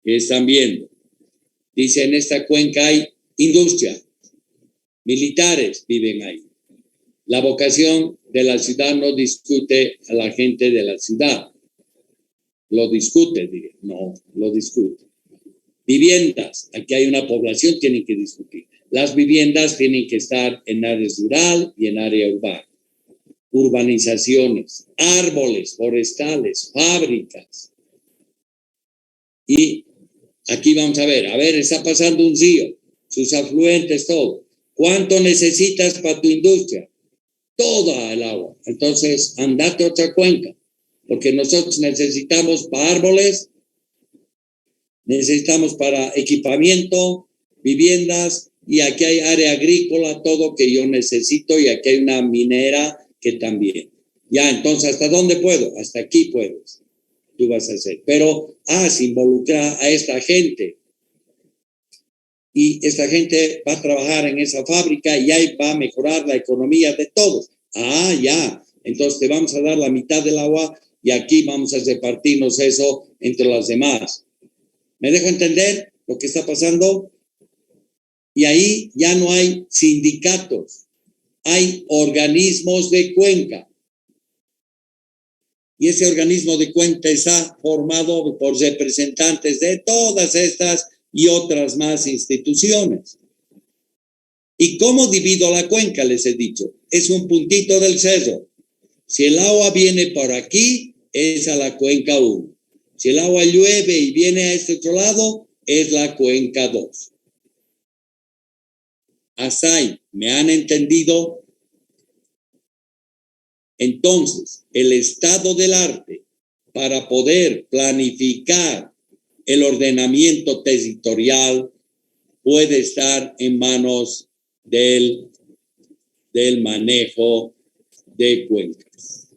¿Qué están viendo? Dice, en esta cuenca hay industria, militares viven ahí. La vocación de la ciudad no discute a la gente de la ciudad. Lo discute, diré. No, lo discute. Viviendas, aquí hay una población, tienen que discutir. Las viviendas tienen que estar en área rural y en área urbana. Urbanizaciones, árboles forestales, fábricas. Y aquí vamos a ver, está pasando un río, sus afluentes, todo. ¿Cuánto necesitas para tu industria? Toda el agua. Entonces, andate a otra cuenca, porque nosotros necesitamos para árboles, necesitamos para equipamiento, viviendas, y aquí hay área agrícola, todo que yo necesito, y aquí hay una minera que también. Ya, entonces, ¿hasta dónde puedo? Hasta aquí puedes. Tú vas a hacer. Pero, se involucra a esta gente. Y esta gente va a trabajar en esa fábrica y ahí va a mejorar la economía de todos. Ya. Entonces, te vamos a dar la mitad del agua y aquí vamos a repartirnos eso entre las demás. ¿Me dejo entender lo que está pasando? Y ahí ya no hay sindicatos, hay organismos de cuenca. Y ese organismo de cuenca está formado por representantes de todas estas y otras más instituciones. ¿Y cómo divido la cuenca? Les he dicho, es un puntito del cerro. Si el agua viene por aquí, es a la cuenca 1. Si el agua llueve y viene a este otro lado, es la cuenca 2. Hasta ahí, ¿me han entendido? Entonces, el estado del arte, para poder planificar el ordenamiento territorial, puede estar en manos del manejo de cuencas.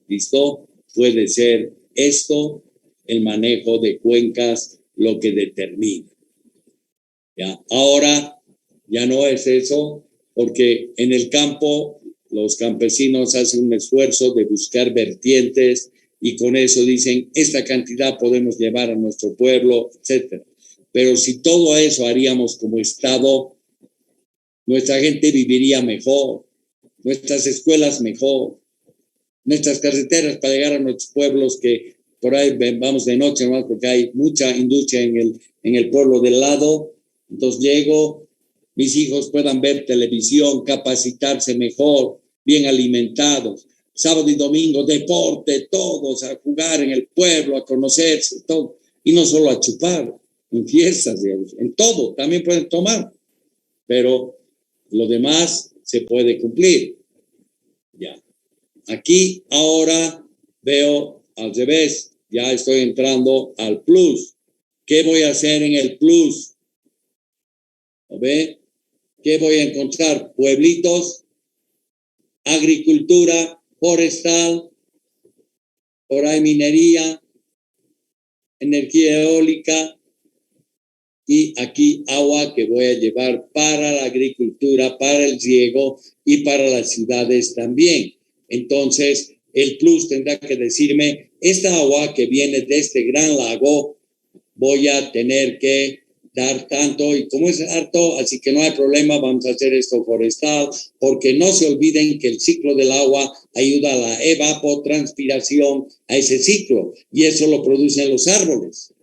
¿Listo? Puede ser esto, el manejo de cuencas, lo que determina. ¿Ya? Ahora, ya no es eso, porque en el campo los campesinos hacen un esfuerzo de buscar vertientes y con eso dicen, esta cantidad podemos llevar a nuestro pueblo, etc. Pero si todo eso haríamos como Estado, nuestra gente viviría mejor, nuestras escuelas mejor, nuestras carreteras para llegar a nuestros pueblos, que por ahí vamos de noche nomás porque hay mucha industria en el pueblo del lado. Entonces llego, mis hijos puedan ver televisión, capacitarse mejor, bien alimentados. Sábado y domingo, deporte, todos a jugar en el pueblo, a conocerse, todo. Y no solo a chupar, en fiestas, digamos, en todo, también pueden tomar. Pero lo demás se puede cumplir. Ya. Aquí ahora veo al revés, ya estoy entrando al plus. ¿Qué voy a hacer en el plus? ¿Ve? ¿Qué voy a encontrar? Pueblitos, agricultura, forestal, por ahí minería, energía eólica y aquí agua que voy a llevar para la agricultura, para el riego y para las ciudades también. Entonces, el plus tendrá que decirme, esta agua que viene de este gran lago, voy a tener que dar tanto, y como es harto, así que no hay problema, vamos a hacer esto forestal, porque no se olviden que el ciclo del agua ayuda a la evapotranspiración, a ese ciclo, y eso lo producen los árboles.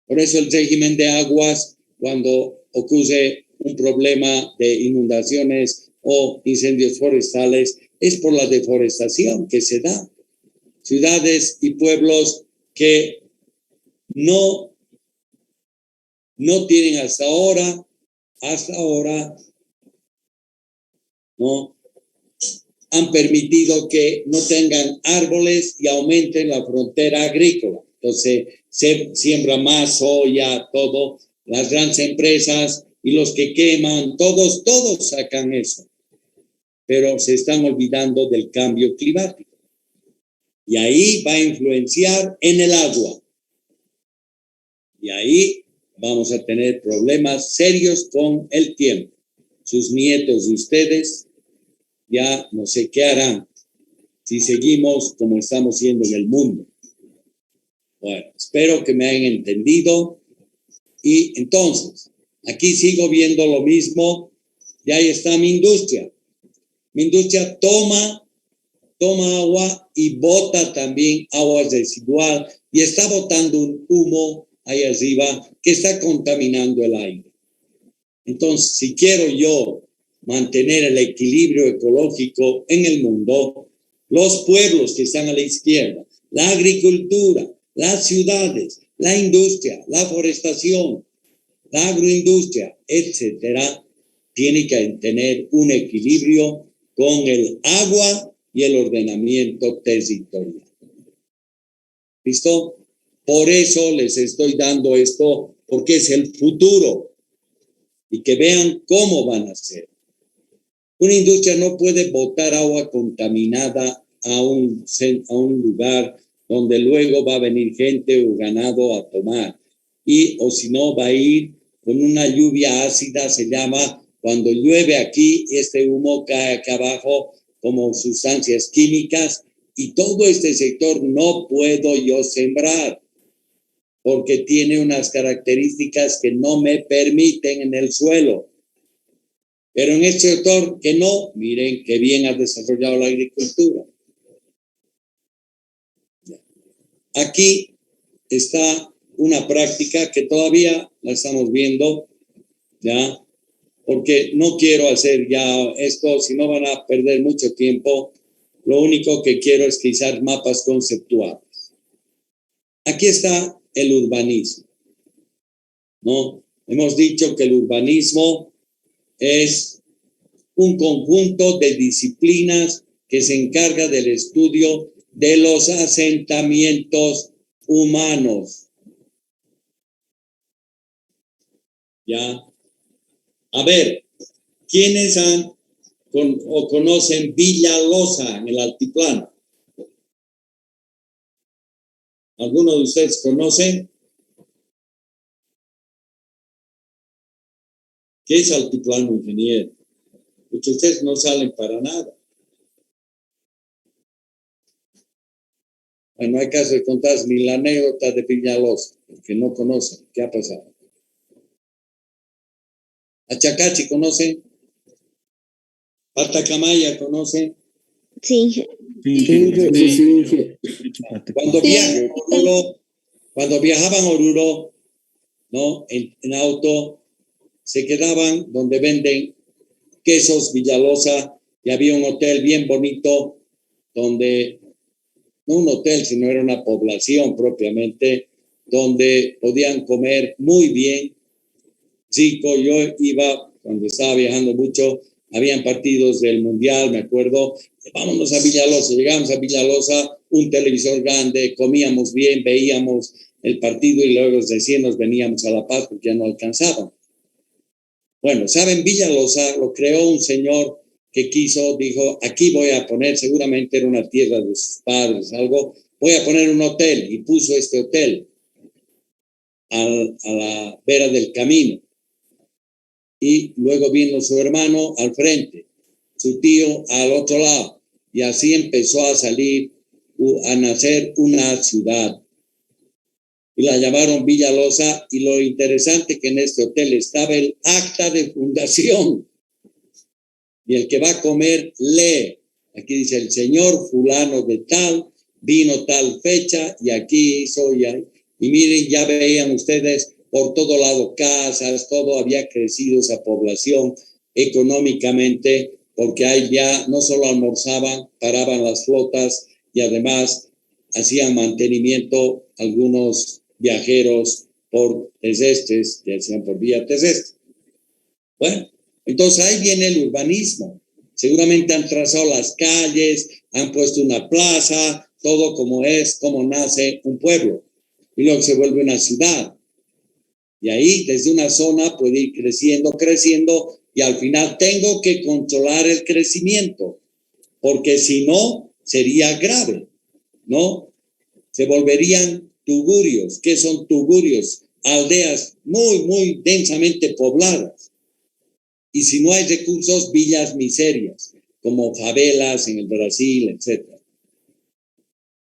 Por eso el régimen de aguas, cuando ocurre un problema de inundaciones o incendios forestales, es por la deforestación que se da. Ciudades y pueblos que no tienen hasta ahora, ¿no? han permitido que no tengan árboles y aumenten la frontera agrícola. Entonces, se siembra más soya, todo, las grandes empresas y los que queman, todos sacan eso. Pero se están olvidando del cambio climático. Y ahí va a influenciar en el agua. Y ahí vamos a tener problemas serios con el tiempo. Sus nietos de ustedes ya no sé qué harán si seguimos como estamos siendo en el mundo. Bueno, espero que me hayan entendido. Y entonces, aquí sigo viendo lo mismo. Y ahí está mi industria. Mi industria toma agua y bota también agua residual y está botando un humo ahí arriba que está contaminando el aire. Entonces, si quiero yo mantener el equilibrio ecológico en el mundo, los pueblos que están a la izquierda, la agricultura, las ciudades, la industria, la forestación, la agroindustria, etcétera, tienen que tener un equilibrio con el agua y el ordenamiento territorial. ¿Listo? Por eso les estoy dando esto, porque es el futuro. Y que vean cómo van a ser. Una industria no puede botar agua contaminada a un lugar donde luego va a venir gente o ganado a tomar. O si no, va a ir con una lluvia ácida, se llama, cuando llueve aquí, este humo cae acá abajo como sustancias químicas, y todo este sector no puedo yo sembrar, porque tiene unas características que no me permiten en el suelo. Pero en este sector que no, miren qué bien ha desarrollado la agricultura. Aquí está una práctica que todavía la estamos viendo, ¿ya? Porque no quiero hacer ya esto, si no van a perder mucho tiempo. Lo único que quiero es quizás mapas conceptuales. Aquí está el urbanismo, ¿no? Hemos dicho que el urbanismo es un conjunto de disciplinas que se encarga del estudio de los asentamientos humanos. ¿Ya? A ver, ¿quiénes conocen Villallosa en el altiplano? ¿Alguno de ustedes conoce? ¿Qué es altiplano, ingeniero? Porque ustedes no salen para nada. Bueno, no hay caso de contar ni la anécdota de Villallosa, porque no conocen. ¿Qué ha pasado? ¿Achacachi conocen? ¿Patacamaya conocen? Sí. Cuando viajaban a Oruro, ¿no? En auto, se quedaban donde venden quesos Villallosa, y había un hotel bien bonito donde, no un hotel, sino era una población propiamente, donde podían comer muy bien, rico. Yo iba, cuando estaba viajando mucho, habían partidos del Mundial, me acuerdo, vámonos a Villallosa, llegamos a Villallosa, un televisor grande, comíamos bien, veíamos el partido y luego recién nos veníamos a La Paz porque ya no alcanzaban. Bueno, ¿saben? Villallosa lo creó un señor que dijo, aquí voy a poner, seguramente era una tierra de sus padres, algo, voy a poner un hotel, y puso este hotel a la vera del camino. Y luego vino su hermano al frente, su tío al otro lado, y así empezó a nacer una ciudad. Y la llamaron Villallosa, y lo interesante que en este hotel estaba el acta de fundación. Y el que va a comer lee. Aquí dice el señor fulano de tal, vino tal fecha, y aquí hizo ya. Y miren, ya veían ustedes por todo lado casas, todo había crecido esa población económicamente, porque ahí ya no solo almorzaban, paraban las flotas y además hacían mantenimiento algunos viajeros por terrestres, ya sean por vía terrestre. Bueno, entonces ahí viene el urbanismo. Seguramente han trazado las calles, han puesto una plaza, todo como es, como nace un pueblo. Y luego se vuelve una ciudad. Y ahí, desde una zona, puede ir creciendo, creciendo, y al final tengo que controlar el crecimiento, porque si no, sería grave, ¿no? Se volverían tugurios. ¿Qué son tugurios? Aldeas muy, muy densamente pobladas. Y si no hay recursos, villas miserias, como favelas en el Brasil, etc.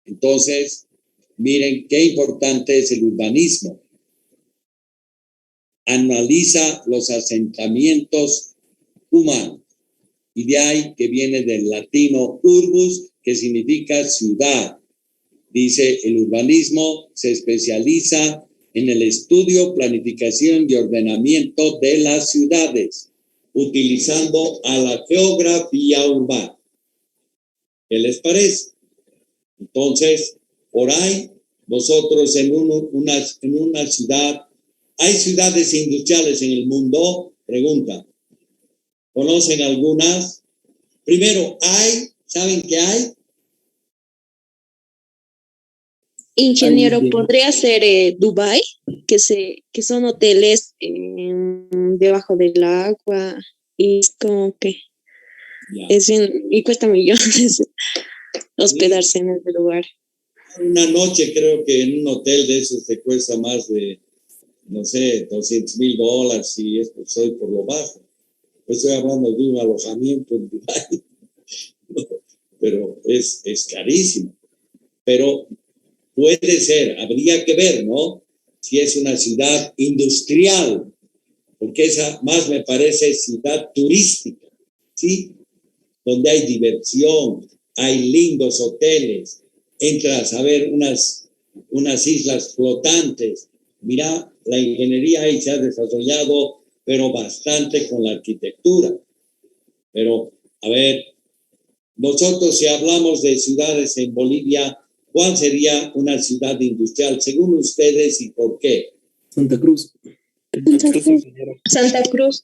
Entonces, miren qué importante es el urbanismo. Analiza los asentamientos humanos. Y de ahí que viene del latino urbus, que significa ciudad. Dice, el urbanismo se especializa en el estudio, planificación y ordenamiento de las ciudades, utilizando a la geografía urbana. ¿Qué les parece? Entonces, por ahí, nosotros en una ciudad, ¿hay ciudades industriales en el mundo? Pregunta. ¿Conocen algunas? Primero, ¿saben qué hay? Ingeniero, ¿podría ser Dubái? Que son hoteles debajo del agua y es como que y cuesta millones hospedarse en ese lugar. Una noche creo que en un hotel de esos te cuesta más de, no sé, $200,000 si es soy por lo bajo. Estoy hablando de un alojamiento en Dubái, pero es carísimo. Pero puede ser, habría que ver, ¿no? Si es una ciudad industrial, porque esa más me parece ciudad turística, ¿sí? Donde hay diversión, hay lindos hoteles, entras a ver unas islas flotantes. Mira, la ingeniería ahí se ha desarrollado, pero bastante con la arquitectura. Pero, a ver, nosotros si hablamos de ciudades en Bolivia, ¿cuál sería una ciudad industrial según ustedes y por qué? Santa Cruz. Santa Cruz.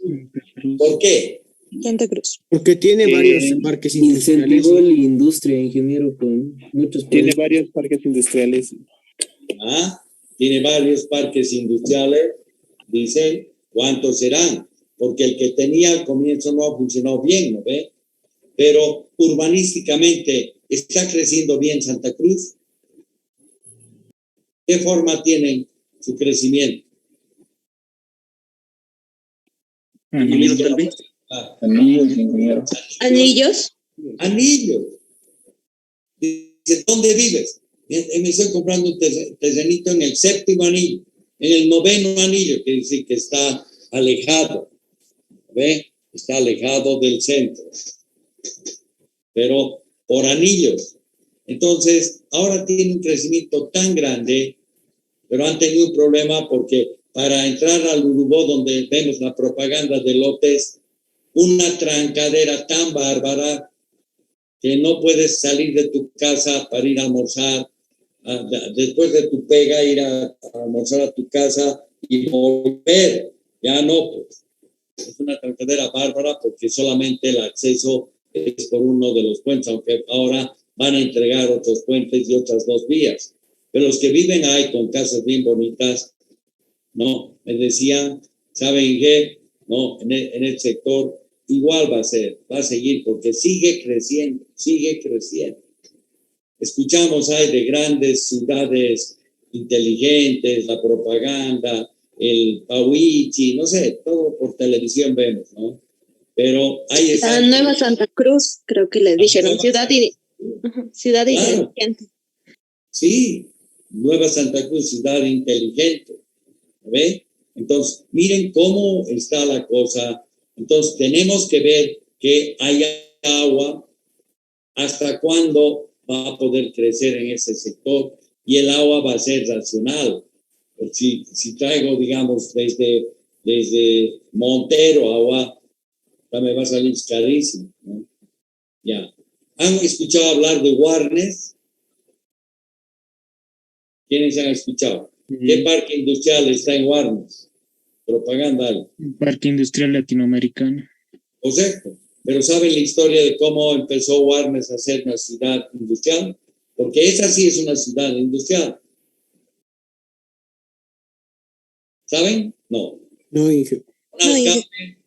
¿Por qué? Santa Cruz. Porque tiene varios parques industriales. Incentivó la industria, ingeniero, con muchos Tiene varios parques industriales. Tiene varios parques industriales. Dicen, ¿cuántos serán? Porque el que tenía al comienzo no funcionó bien, ¿no ve? Pero urbanísticamente, ¿está creciendo bien Santa Cruz? ¿Qué forma tienen su crecimiento? Anillos, tal vez. Anillos, ingeniero. ¿Anillos? Anillos. Dice, ¿dónde vives? Me estoy comprando un terrenito en el 7º anillo, en el 9º anillo, que dice que está alejado, ¿ve? Está alejado del centro, pero por anillos. Entonces, ahora tiene un crecimiento tan grande, pero han tenido un problema porque para entrar al Urubó, donde vemos la propaganda de lotes, una trancadera tan bárbara que no puedes salir de tu casa para ir a almorzar, después de tu pega, ir a almorzar a tu casa y volver. Ya no, pues. Es una trancadera bárbara porque solamente el acceso es por uno de los puentes, aunque ahora van a entregar otros puentes y otras 2 vías. Pero los que viven ahí con casas bien bonitas, no, me decían, ¿saben qué? No, en el sector igual va a seguir porque sigue creciendo. Escuchamos ahí de grandes ciudades inteligentes, la propaganda, el Pauichi, no sé, todo por televisión vemos, ¿no? Pero ahí está. La Nueva Santa Cruz, creo que le dijeron, ciudad Claro. inteligente. Sí, Nueva Santa Cruz, ciudad inteligente, ¿ve? Entonces, miren cómo está la cosa. Entonces, tenemos que ver que haya agua, hasta cuándo va a poder crecer en ese sector, y el agua va a ser racional. Si traigo, digamos, desde Montero agua, ya me va a salir carísimo, ¿no? Ya. ¿Han escuchado hablar de Warnes? ¿Quiénes han escuchado? ¿Qué parque industrial está en Warnes? Propaganda. Parque Industrial Latinoamericano. Correcto. Pero ¿saben la historia de cómo empezó Warnes a ser una ciudad industrial? Porque esa sí es una ciudad industrial. ¿Saben? No. No, Inge. Un alcalde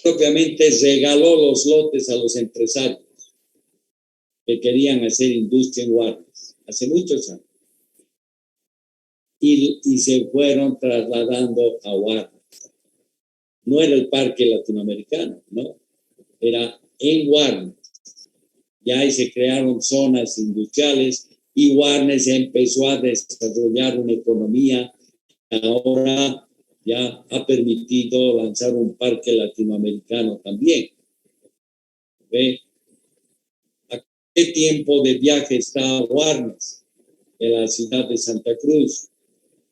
propiamente regaló los lotes a los empresarios que querían hacer industria en Warnes hace muchos años. Y se fueron trasladando a Warnes. No era el parque latinoamericano, no. Era en Warnes. Ya ahí se crearon zonas industriales y Warnes empezó a desarrollar una economía. Ahora ya ha permitido lanzar un parque latinoamericano también. ¿Ve? ¿A qué tiempo de viaje está Warnes de la ciudad de Santa Cruz?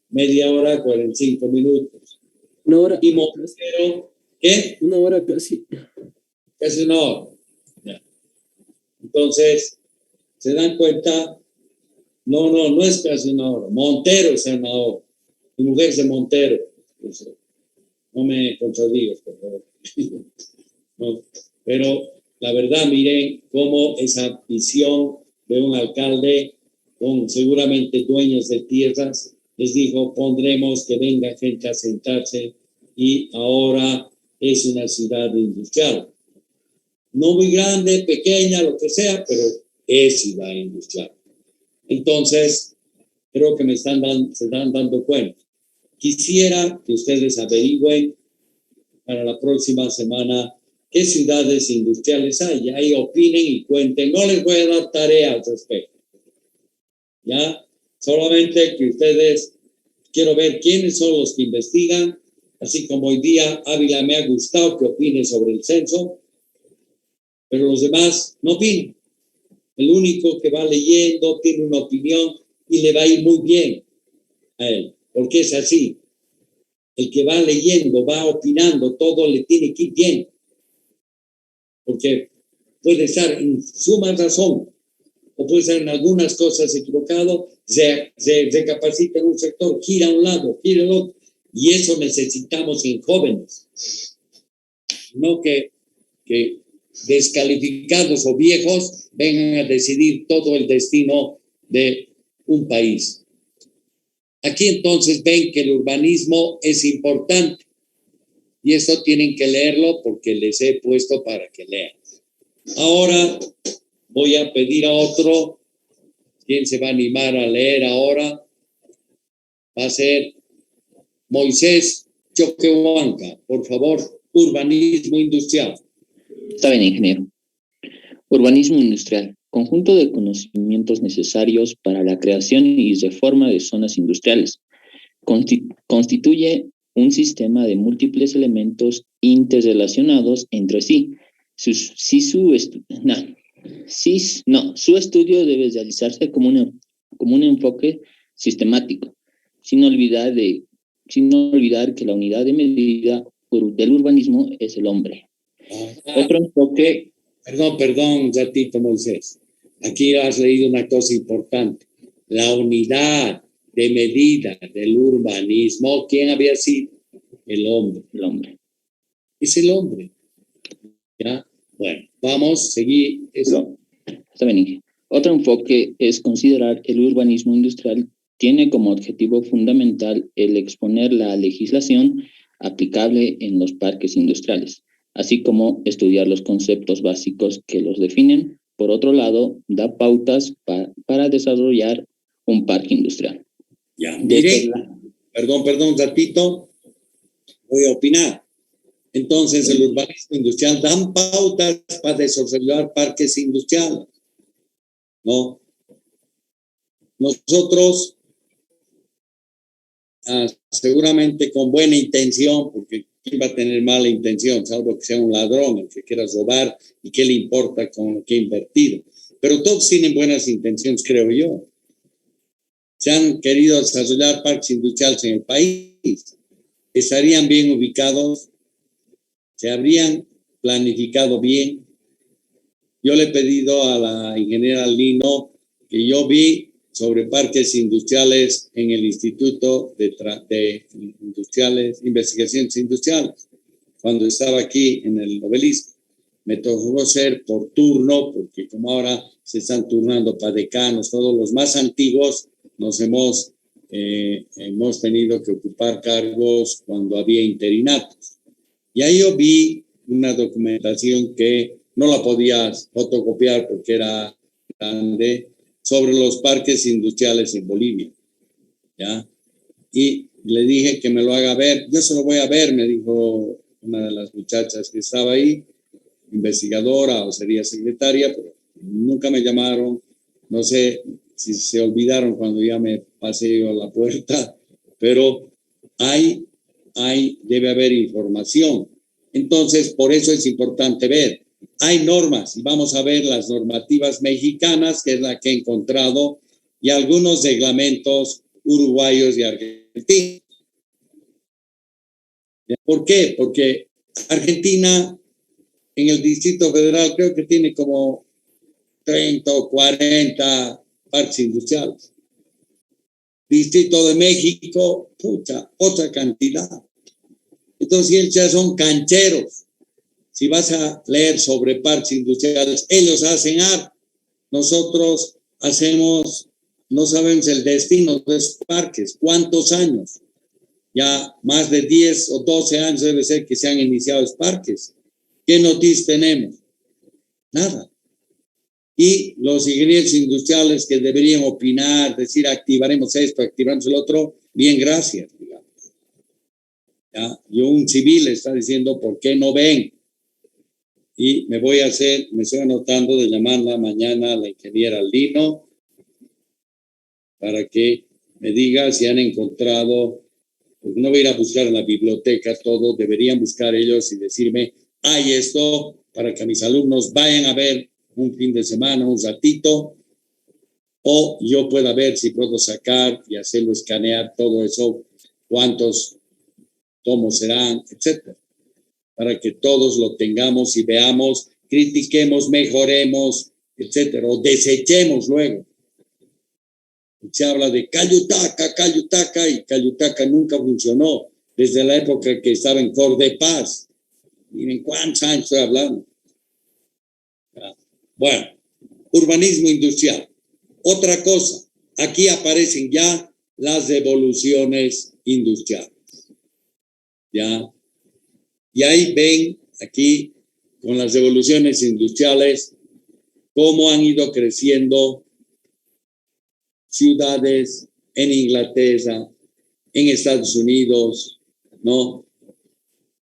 Media hora, 45 minutos. Una hora. Y Montero, ¿qué? Una hora casi. Casi una hora. Ya. Entonces, ¿se dan cuenta? No es casi una hora. Montero es una hora. Mi mujer es de Montero. No me contradigas, por favor. No, pero la verdad, miren cómo esa visión de un alcalde con seguramente dueños de tierras les dijo, pondremos que venga gente a sentarse y ahora es una ciudad industrial. No muy grande, pequeña, lo que sea, pero es ciudad industrial. Entonces, creo que se están dando cuenta. Quisiera que ustedes averigüen para la próxima semana qué ciudades industriales hay. Ahí opinen y cuenten. No les voy a dar tarea al respecto. ¿Ya? Solamente que ustedes, quiero ver quiénes son los que investigan, así como hoy día Ávila me ha gustado que opine sobre el censo, pero los demás no opinan. El único que va leyendo tiene una opinión y le va a ir muy bien a él, porque es así. El que va leyendo, va opinando, todo le tiene que ir bien, porque puede estar en suma razón, o puede estar en algunas cosas equivocado, se recapacita en un sector, gira a un lado, gira al otro, y eso necesitamos en jóvenes, no que descalificados o viejos vengan a decidir todo el destino de un país. Aquí entonces ven que el urbanismo es importante y esto tienen que leerlo porque les he puesto para que lean. Ahora voy a pedir a otro. ¿Quién se va a animar a leer ahora? Va a ser Moisés Choquehuanca. Por favor, urbanismo industrial. Está bien, ingeniero. Urbanismo industrial. Conjunto de conocimientos necesarios para la creación y reforma de zonas industriales. Constituye un sistema de múltiples elementos interrelacionados entre sí. Su estudio debe realizarse como un enfoque sistemático, sin olvidar que la unidad de medida del urbanismo es el hombre. Otro enfoque... Perdón, ratito, Moisés. Aquí has leído una cosa importante. La unidad de medida del urbanismo, ¿quién había sido? El hombre. El hombre. Es el hombre. ¿Ya? Bueno, vamos a seguir eso. Está bien. Otro enfoque es considerar el urbanismo industrial tiene como objetivo fundamental el exponer la legislación aplicable en los parques industriales, así como estudiar los conceptos básicos que los definen. Por otro lado, da pautas para desarrollar un parque industrial. Ya, mire, perdón, ratito, voy a opinar. Entonces, el urbanismo industrial dan pautas para desarrollar parques industriales, ¿no? Nosotros, seguramente con buena intención, porque ¿quién va a tener mala intención? Salvo que sea un ladrón, el que quiera robar y qué le importa con lo que ha invertido. Pero todos tienen buenas intenciones, creo yo. Se han querido desarrollar parques industriales en el país. Estarían bien ubicados, se habrían planificado bien. Yo le he pedido a la ingeniera Lino que yo vi sobre parques industriales en el Instituto de Investigaciones Industriales, cuando estaba aquí en el Obelisco. me tocó ser por turno, porque como ahora se están turnando para decanos, todos los más antiguos nos hemos tenido que ocupar cargos cuando había interinatos. Y ahí yo vi una documentación que no la podías fotocopiar porque era grande, sobre los parques industriales en Bolivia, ¿ya? Y le dije que me lo haga ver. Yo se lo voy a ver, me dijo una de las muchachas que estaba ahí, investigadora o sería secretaria, pero nunca me llamaron. No sé si se olvidaron cuando ya me pasé yo a la puerta, pero debe haber información. Entonces, por eso es importante ver. Hay normas, y vamos a ver las normativas mexicanas, que es la que he encontrado, y algunos reglamentos uruguayos y argentinos. ¿Por qué? Porque Argentina, en el Distrito Federal, creo que tiene como 30 o 40 parques industriales. Distrito de México, pucha, otra cantidad. Entonces, ellos ya son cancheros. Si vas a leer sobre parques industriales, ellos hacen arte. Nosotros hacemos, no sabemos el destino de esos parques, cuántos años. Ya más de 10 o 12 años debe ser que se han iniciado los parques. ¿Qué noticias tenemos? Nada. Y los ingenieros industriales que deberían opinar, decir activaremos esto, activaremos el otro, bien, gracias. Digamos. ¿Ya? Yo, un civil, está diciendo, ¿por qué no ven? Y me estoy anotando de llamarla mañana a la ingeniera Lino para que me diga si han encontrado, pues no voy a ir a buscar en la biblioteca todo, deberían buscar ellos y decirme, hay esto, para que mis alumnos vayan a ver un fin de semana, un ratito, o yo pueda ver si puedo sacar y hacerlo escanear todo eso, cuántos tomos serán, etcétera, para que todos lo tengamos y veamos, critiquemos, mejoremos, etcétera, o desechemos luego. Se habla de Cayutaca, y Cayutaca nunca funcionó desde la época que estaba en Cordepaz. Miren cuántos años estoy hablando. Bueno, urbanismo industrial. Otra cosa, aquí aparecen ya las devoluciones industriales. ¿Ya? Y ahí ven, aquí, con las revoluciones industriales, cómo han ido creciendo ciudades en Inglaterra, en Estados Unidos, ¿no?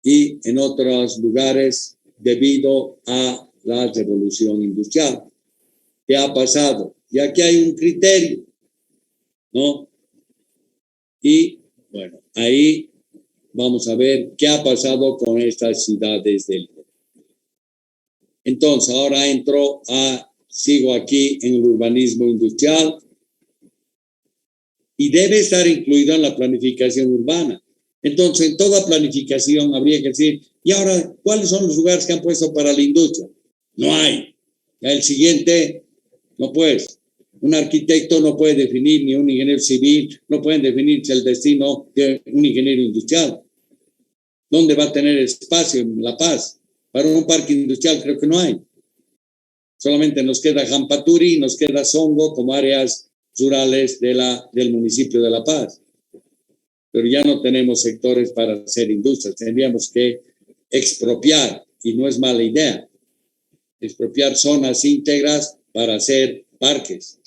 Y en otros lugares debido a la revolución industrial. ¿Qué ha pasado? Y aquí hay un criterio, ¿no? Y, bueno, ahí vamos a ver qué ha pasado con estas ciudades del mundo. Entonces, ahora sigo aquí en el urbanismo industrial y debe estar incluido en la planificación urbana. Entonces, en toda planificación habría que decir, y ahora, ¿cuáles son los lugares que han puesto para la industria? No hay. El siguiente, no puedes. Un arquitecto no puede definir, ni un ingeniero civil, no pueden definir el destino de un ingeniero industrial. ¿Dónde va a tener espacio en La Paz? Para un parque industrial creo que no hay. Solamente nos queda Jampaturi y nos queda Songo como áreas rurales del municipio de La Paz. Pero ya no tenemos sectores para hacer industrias. Tendríamos que expropiar, y no es mala idea, expropiar zonas íntegras para hacer parques.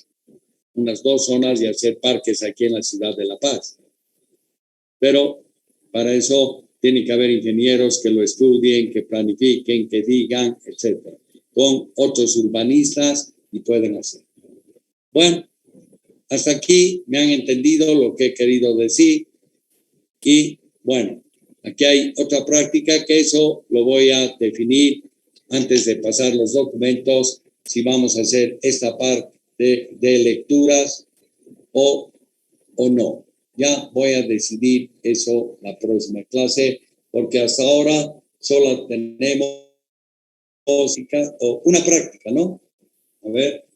Unas 2 zonas y hacer parques aquí en la ciudad de La Paz. Pero para eso tiene que haber ingenieros que lo estudien, que planifiquen, que digan, etcétera, con otros urbanistas y pueden hacer. Bueno, hasta aquí me han entendido lo que he querido decir y bueno, aquí hay otra práctica que eso lo voy a definir antes de pasar los documentos, si vamos a hacer esta parte de lecturas o no. Ya voy a decidir eso la próxima clase, porque hasta ahora solo tenemos una práctica, ¿no? A ver,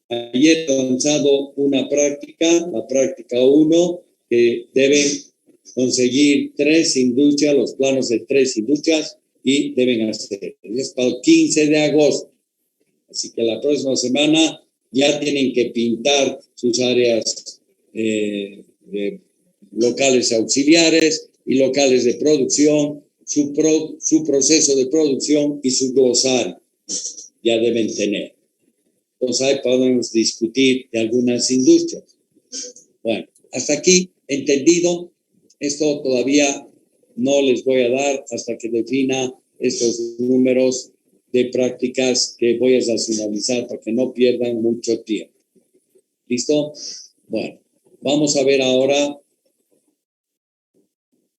ayer he lanzado una práctica, la práctica 1, que deben conseguir 3 industrias, los planos de 3 industrias, y deben hacer. Es para el 15 de agosto. Así que la próxima semana ya tienen que pintar sus áreas locales auxiliares y locales de producción, su proceso de producción y su glosario. Ya deben tener. Entonces ahí podemos discutir de algunas industrias. Bueno, hasta aquí, entendido. Esto todavía no les voy a dar hasta que defina estos números de prácticas que voy a nacionalizar para que no pierdan mucho tiempo. ¿Listo? Bueno, vamos a ver ahora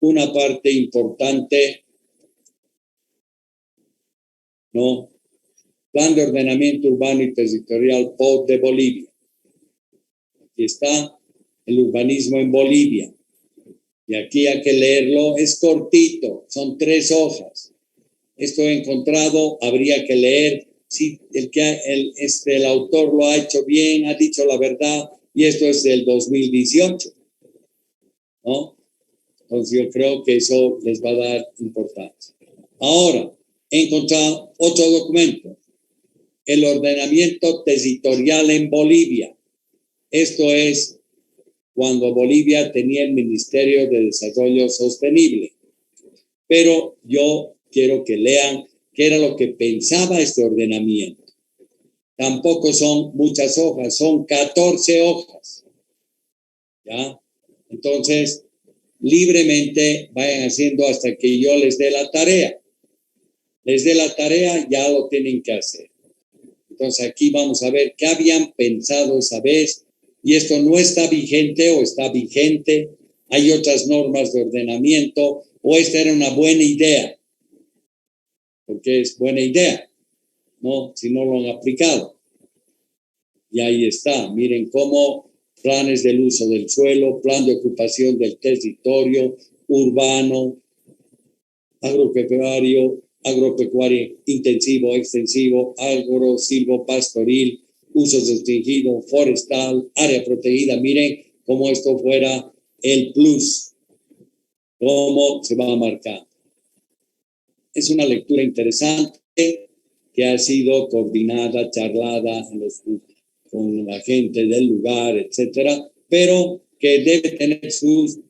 una parte importante, ¿no? Plan de Ordenamiento Urbano y Territorial POT de Bolivia. Aquí está el urbanismo en Bolivia. Y aquí hay que leerlo, es cortito, son 3 hojas. Esto he encontrado, habría que leer si el autor lo ha hecho bien, ha dicho la verdad, y esto es del 2018, ¿no? Entonces yo creo que eso les va a dar importancia. Ahora, he encontrado otro documento, el ordenamiento territorial en Bolivia. Esto es cuando Bolivia tenía el Ministerio de Desarrollo Sostenible. Pero yo quiero que lean qué era lo que pensaba este ordenamiento. Tampoco son muchas hojas, son 14 hojas. ¿Ya? Entonces, libremente vayan haciendo hasta que yo les dé la tarea. Les dé la tarea, ya lo tienen que hacer. Entonces, aquí vamos a ver qué habían pensado esa vez. Y esto no está vigente o está vigente. Hay otras normas de ordenamiento o esta era una buena idea. Porque es buena idea, ¿no? Si no lo han aplicado. Y ahí está. Miren cómo planes del uso del suelo, plan de ocupación del territorio urbano, agropecuario intensivo, extensivo, silvopastoril, uso restringido, forestal, área protegida. Miren cómo esto fuera el plus, cómo se va a marcar. Es una lectura interesante que ha sido coordinada, charlada con la gente del lugar, etcétera, pero que debe tener sus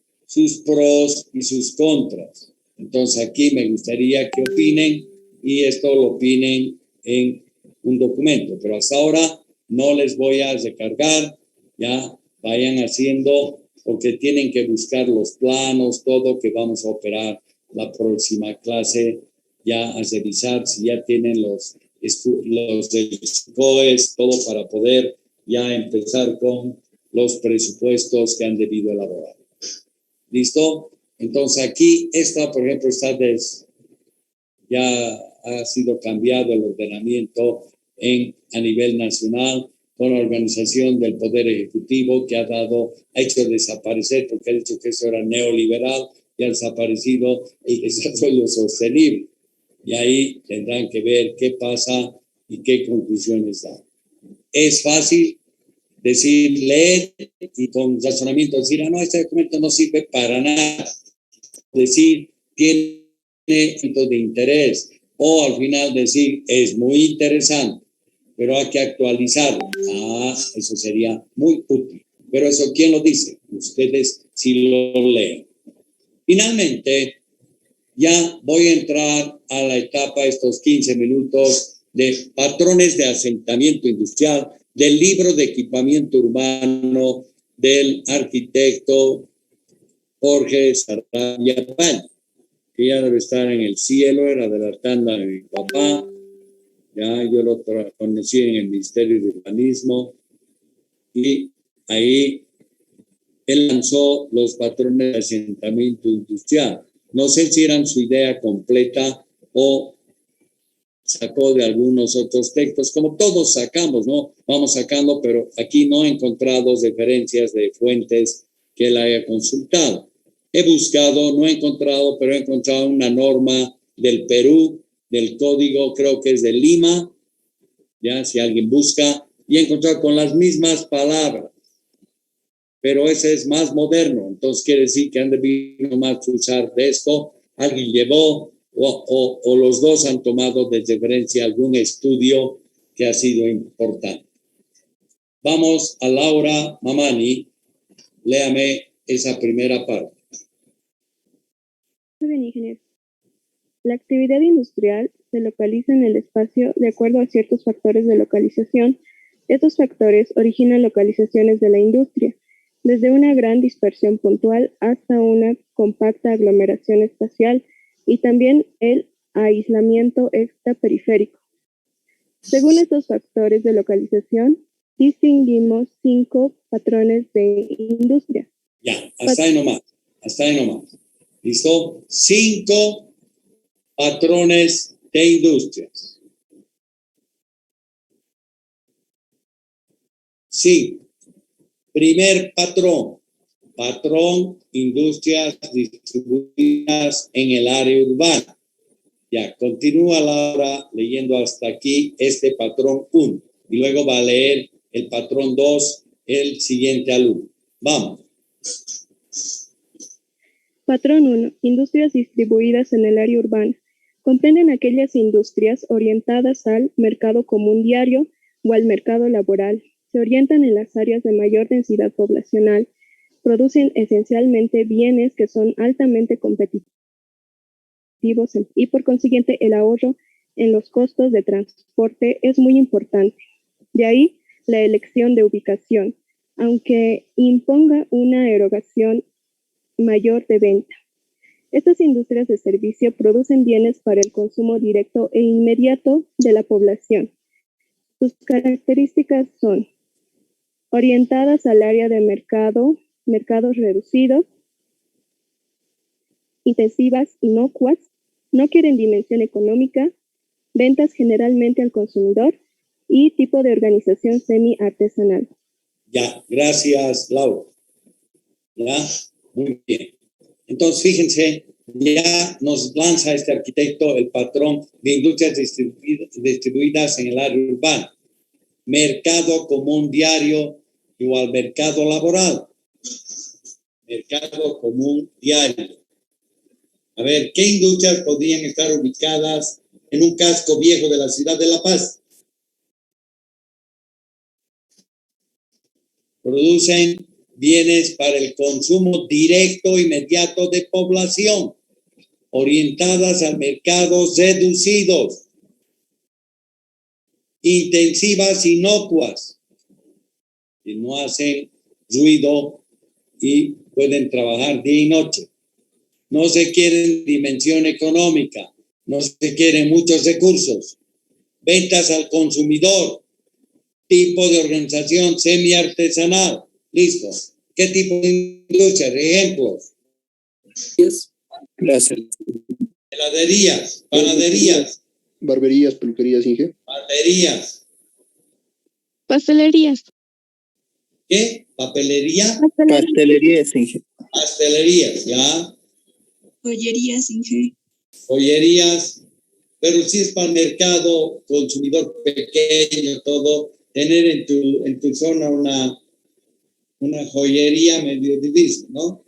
pros y sus contras. Entonces aquí me gustaría que opinen y esto lo opinen en un documento, pero hasta ahora no les voy a recargar, ya vayan haciendo porque tienen que buscar los planos, todo que vamos a operar la próxima clase, ya a revisar si ya tienen los del COES, todo para poder ya empezar con los presupuestos que han debido elaborar. ¿Listo? Entonces aquí esta, por ejemplo, ya ha sido cambiado el ordenamiento a nivel nacional con la organización del Poder Ejecutivo que ha hecho desaparecer, porque ha dicho que eso era neoliberal y ha desaparecido el desarrollo sostenible. Y ahí tendrán que ver qué pasa y qué conclusiones dan. Es fácil leer y con razonamiento decir, no, este documento no sirve para nada. Decir, tiene puntos de interés. O al final decir, es muy interesante, pero hay que actualizarlo. Eso sería muy útil. Pero eso, ¿quién lo dice? Ustedes si lo leen. Finalmente, ya voy a entrar a la etapa, estos 15 minutos, de patrones de asentamiento industrial del libro de equipamiento urbano del arquitecto Jorge Sarabia Valle, que ya debe estar en el cielo, era de la tanda de mi papá, ya yo lo conocí en el Ministerio de Urbanismo, y ahí él lanzó los patrones de asentamiento industrial. No sé si eran su idea completa o sacó de algunos otros textos, como todos sacamos, ¿no? Vamos sacando, pero aquí no he encontrado referencias de fuentes que él haya consultado. He buscado, no he encontrado, pero he encontrado una norma del Perú, del código, creo que es de Lima, ya si alguien busca, y he encontrado con las mismas palabras, pero ese es más moderno, entonces quiere decir que han debido más usar de esto, alguien llevó o los dos han tomado de referencia algún estudio que ha sido importante. Vamos a Laura Mamani, léame esa primera parte. Muy bien, ingeniero. La actividad industrial se localiza en el espacio de acuerdo a ciertos factores de localización. Estos factores originan localizaciones de la industria, desde una gran dispersión puntual hasta una compacta aglomeración espacial y también el aislamiento extraperiférico. Según estos factores de localización, distinguimos 5 patrones de industria. Ya, hasta ahí nomás. ¿Listo? 5 patrones de industrias. Sí. Primer patrón. Patrón, industrias distribuidas en el área urbana. Ya, continúa Laura leyendo hasta aquí este patrón 1 y luego va a leer el patrón 2 el siguiente alumno. Vamos. Patrón 1. Industrias distribuidas en el área urbana. Comprenden aquellas industrias orientadas al mercado común diario o al mercado laboral. Se orientan en las áreas de mayor densidad poblacional. Producen esencialmente bienes que son altamente competitivos y por consiguiente el ahorro en los costos de transporte es muy importante. De ahí la elección de ubicación, aunque imponga una erogación mayor de venta. Estas industrias de servicio producen bienes para el consumo directo e inmediato de la población. Sus características son orientadas al área de mercado, mercados reducidos, intensivas, inocuas, no quieren dimensión económica, ventas generalmente al consumidor y tipo de organización semi-artesanal. Ya, gracias, Laura. Ya, muy bien. Entonces, fíjense, ya nos lanza este arquitecto el patrón de industrias distribuidas en el área urbana. Mercado común diario igual mercado laboral. Mercado común diario. A ver, ¿qué industrias podrían estar ubicadas en un casco viejo de la ciudad de La Paz? Producen bienes para el consumo directo inmediato de población, orientadas a mercados reducidos, intensivas, inocuas, que no hacen ruido y pueden trabajar día y noche. No se quiere dimensión económica, no se quieren muchos recursos. Ventas al consumidor, tipo de organización semi-artesanal. Listo. ¿Qué tipo de industria? Ejemplos. Heladerías, panaderías. Barberías, peluquerías, Inge. Panaderías. Pastelerías. ¿Qué? ¿Papelería? Pastelerías, Inge. Pastelerías, ¿ya? Joyerías, Inge. Joyerías, pero si es para el mercado consumidor pequeño, todo, tener en tu zona una joyería medio difícil, ¿no?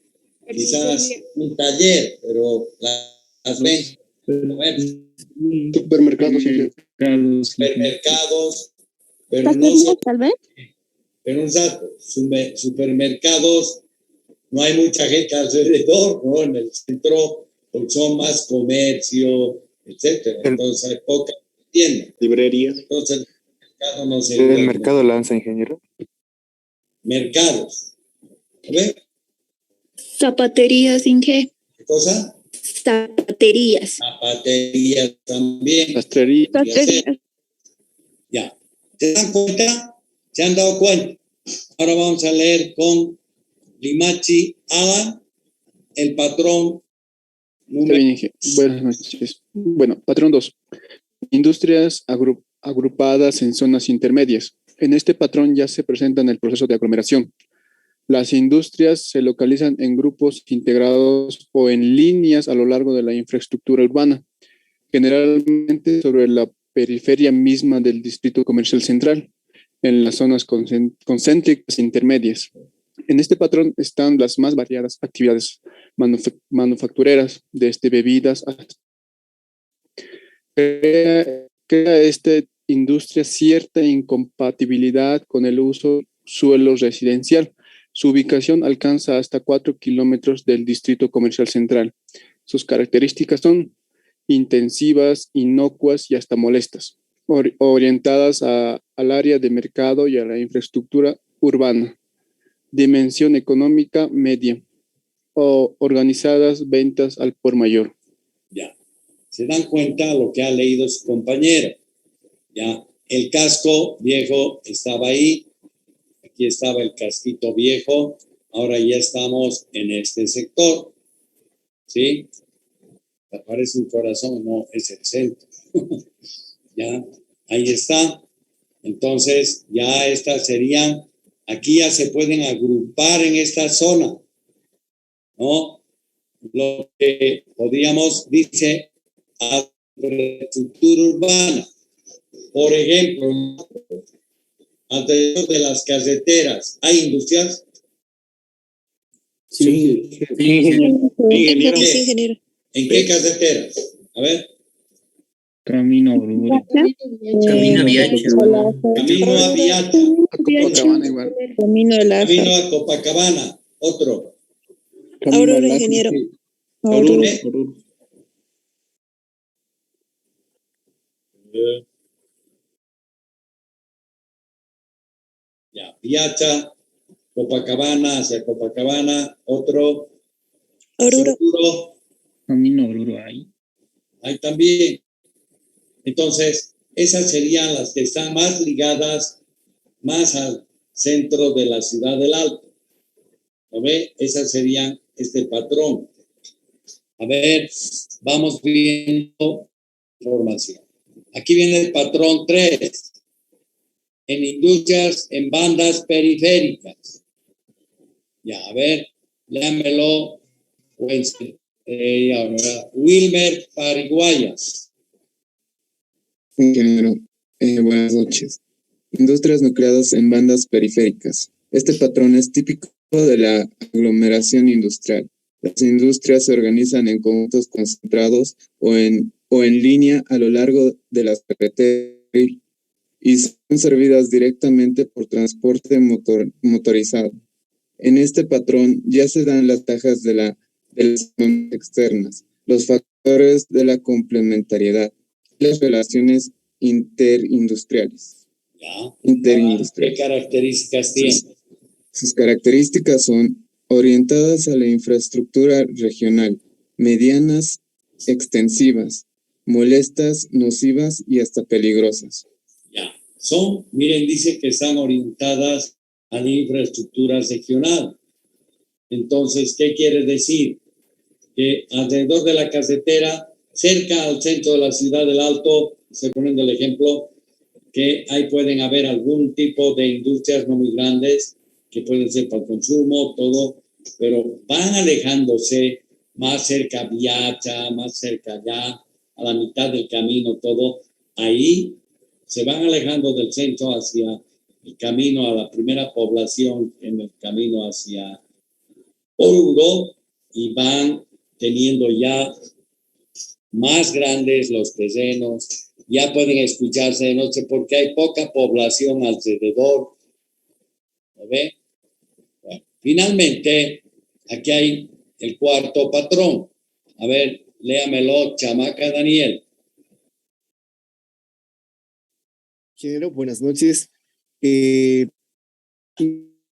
Quizás un taller, pero las ventas, supermercados, supermercados, pero no son, tal vez. pero un rato, supermercados, no hay mucha gente alrededor, ¿no? En el centro, porque son más comercio, etcétera. Entonces hay poca tienda. Librerías. Entonces el mercado no se El mercado lanza, ingeniero. Mercados. ¿Ve? Zapaterías, Inge. ¿Qué cosa? Zapaterías. Zapaterías también. Pastelerías. Ya. ¿Se dan cuenta? ¿Se han dado cuenta? Ahora vamos a leer con Limachi Alan el patrón número. Buenas noches. Bueno, patrón 2. Industrias agrupadas en zonas intermedias. En este patrón ya se presentan el proceso de aglomeración. Las industrias se localizan en grupos integrados o en líneas a lo largo de la infraestructura urbana, generalmente sobre la periferia misma del distrito comercial central, en las zonas concéntricas intermedias. En este patrón están las más variadas actividades manufactureras, desde bebidas hasta crea esta industria cierta incompatibilidad con el uso suelo residencial. Su ubicación alcanza hasta 4 kilómetros del distrito comercial central. Sus características son intensivas, inocuas y hasta molestas, orientadas al área de mercado y a la infraestructura urbana. Dimensión económica media o organizadas ventas al por mayor. Ya, se dan cuenta lo que ha leído su compañero. Ya, el casco viejo estaba ahí, aquí estaba el casquito viejo, ahora ya estamos en este sector, ¿sí? Aparece un corazón, no, es el centro. Ya, ahí está. Entonces, ya estas serían, aquí ya se pueden agrupar en esta zona, ¿no? Lo que podríamos, dice, infraestructura urbana. Por ejemplo, alrededor de las carreteras, ¿hay industrias? Sí, ingeniero. Sí, ingeniero. ¿En qué carreteras? A ver. Camino Oruro. Camino a Viacha. Camino a Viacha. Copacabana igual. Camino de la Camino a Copacabana. Otro. Aurora, ingeniero. Oruro. Ya, Viacha, Copacabana, hacia Copacabana. Otro. Oruro. Camino Oruro ahí. Ahí también. Entonces, esas serían las que están más ligadas, más al centro de la ciudad del Alto. ¿Lo ve? Esas serían este patrón. A ver, vamos viendo información. Aquí viene el patrón 3. En industrias en bandas periféricas. Ya, a ver, léamelo. Pues, Wilmer Pariguaya. Ingeniero, buenas noches. Industrias nucleadas en bandas periféricas. Este patrón es típico de la aglomeración industrial. Las industrias se organizan en conjuntos concentrados o en línea a lo largo de las carreteras y son servidas directamente por transporte motorizado. En este patrón ya se dan las tajas de las externas, los factores de la complementariedad, las relaciones interindustriales. ¿Qué características tiene? Sus características son orientadas a la infraestructura regional, medianas, extensivas, molestas, nocivas y hasta peligrosas. Ya, miren, dice que están orientadas a la infraestructura regional. Entonces, ¿qué quiere decir? Que alrededor de la carretera, cerca al centro de la ciudad del Alto, estoy poniendo el ejemplo, que ahí pueden haber algún tipo de industrias no muy grandes, que pueden ser para el consumo, todo, pero van alejándose más cerca a Viacha, más cerca allá, a la mitad del camino, todo. Ahí se van alejando del centro hacia el camino a la primera población, en el camino hacia Oruro, y van teniendo ya más grandes los terrenos, ya pueden escucharse de noche porque hay poca población alrededor. ¿Lo ve? Bueno, finalmente, aquí hay el cuarto patrón. A ver, léamelo, chamaca Daniel. Ingeniero, buenas noches.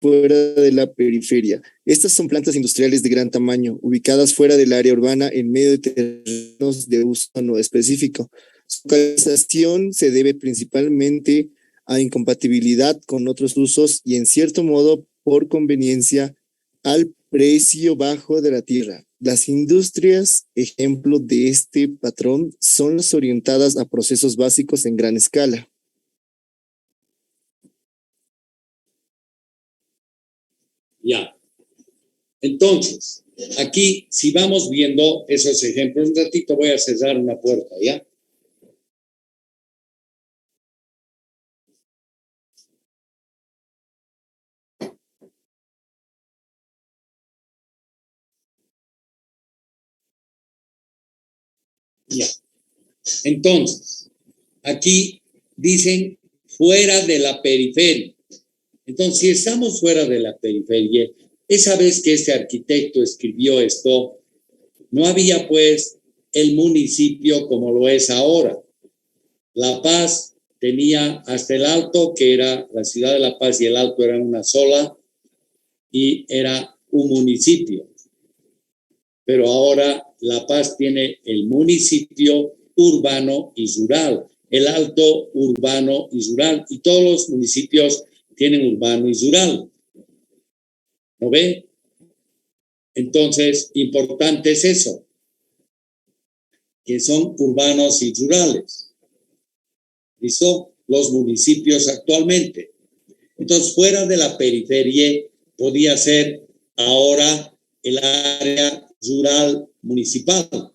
Fuera de la periferia. Estas son plantas industriales de gran tamaño, ubicadas fuera del área urbana en medio de terrenos de uso no específico. Su localización se debe principalmente a incompatibilidad con otros usos y en cierto modo por conveniencia al precio bajo de la tierra. Las industrias, ejemplo de este patrón, son las orientadas a procesos básicos en gran escala. Ya. Entonces, aquí, si vamos viendo esos ejemplos, un ratito voy a cerrar una puerta, ¿ya? Ya. Entonces, aquí dicen fuera de la periferia. Entonces, si estamos fuera de la periferia, esa vez que este arquitecto escribió esto, no había pues el municipio como lo es ahora. La Paz tenía hasta el Alto, que era la ciudad de La Paz, y el Alto era una sola, y era un municipio. Pero ahora La Paz tiene el municipio urbano y rural, el Alto urbano y rural, y todos los municipios tienen urbano y rural. ¿No ve? Entonces, importante es eso, que son urbanos y rurales. ¿Listo? Los municipios actualmente. Entonces, fuera de la periferia podía ser ahora el área rural municipal.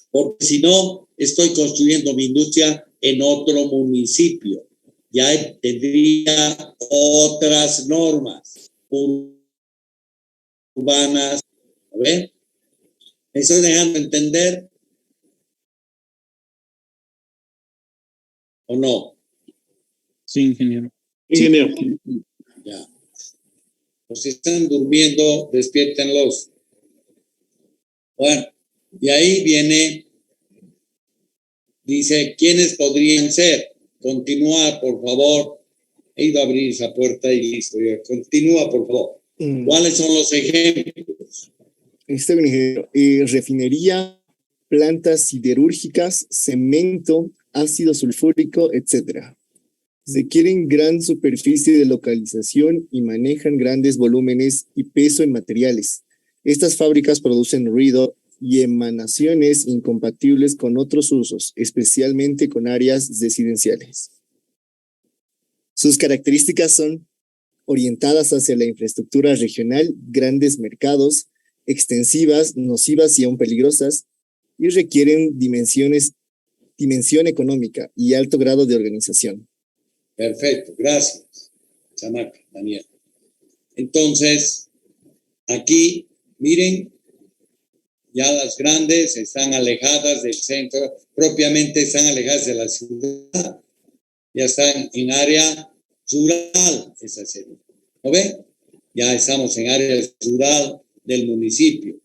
Porque si no, estoy construyendo mi industria en otro municipio. Ya tendría otras normas urbanas. ¿Ve? ¿Me estoy dejando entender? ¿O no? Sí, ingeniero. Ingeniero. Ya. Pues si están durmiendo, despiértenlos. Bueno, y ahí viene, dice, ¿quiénes podrían ser? Continúa, por favor. He ido a abrir esa puerta y listo. Ya. Continúa, por favor. ¿Cuáles son los ejemplos? Está bien, ingeniero. Refinería, plantas siderúrgicas, cemento, ácido sulfúrico, etc. Requieren gran superficie de localización y manejan grandes volúmenes y peso en materiales. Estas fábricas producen ruido y emanaciones incompatibles con otros usos, especialmente con áreas residenciales. Sus características son orientadas hacia la infraestructura regional, grandes mercados, extensivas, nocivas y aún peligrosas, y requieren dimensión económica y alto grado de organización. Perfecto, gracias, Chamaca, Daniel. Entonces, aquí, miren, ya las grandes están alejadas del centro, propiamente están alejadas de la ciudad, ya están en área rural, esa serie. ¿No ven? Ya estamos en área rural del municipio.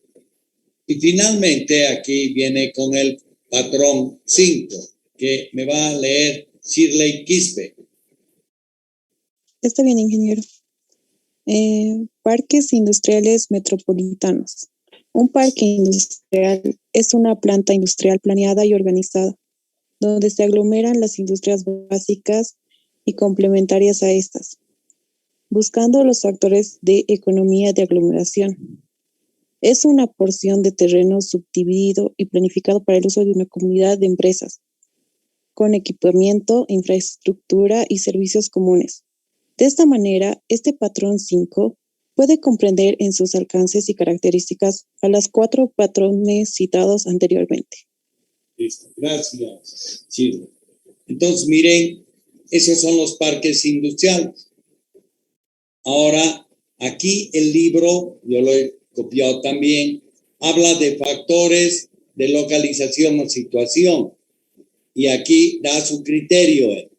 Y finalmente aquí viene con el patrón 5, que me va a leer Shirley Quispe. Está bien, ingeniero. Parques industriales metropolitanos. Un parque industrial es una planta industrial planeada y organizada, donde se aglomeran las industrias básicas y complementarias a estas, buscando los factores de economía de aglomeración. Es una porción de terreno subdividido y planificado para el uso de una comunidad de empresas, con equipamiento, infraestructura y servicios comunes. De esta manera, este patrón 5 puede comprender en sus alcances y características a las 4 patrones citados anteriormente. Listo, gracias. Sí. Entonces, miren, esos son los parques industriales. Ahora, aquí el libro, yo lo he copiado también, habla de factores de localización o situación. Y aquí da su criterio.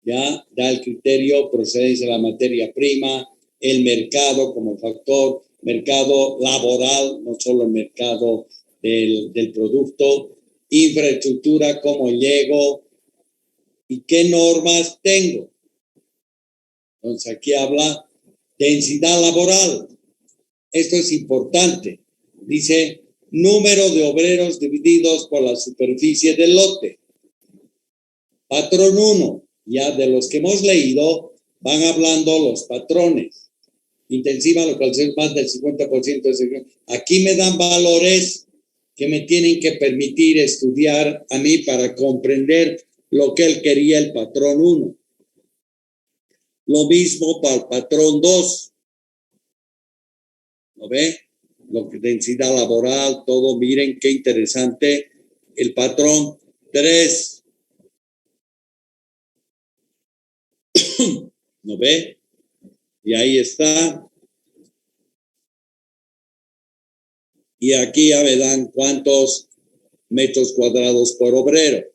Ya da el criterio, procedencia de la materia prima, el mercado como factor, mercado laboral, no solo el mercado del producto, infraestructura, cómo llego y qué normas tengo. Entonces aquí habla densidad laboral. Esto es importante. Dice número de obreros divididos por la superficie del lote. Patrón 1. Ya de los que hemos leído, van hablando los patrones. Intensiva localización, más del 50% de sección. Aquí me dan valores que me tienen que permitir estudiar a mí para comprender lo que él quería el patrón 1. Lo mismo para el patrón 2. ¿Lo ve? Lo que densidad laboral, todo, miren qué interesante. El patrón 3. ¿No ve? Y ahí está. Y aquí ya verán cuántos metros cuadrados por obrero.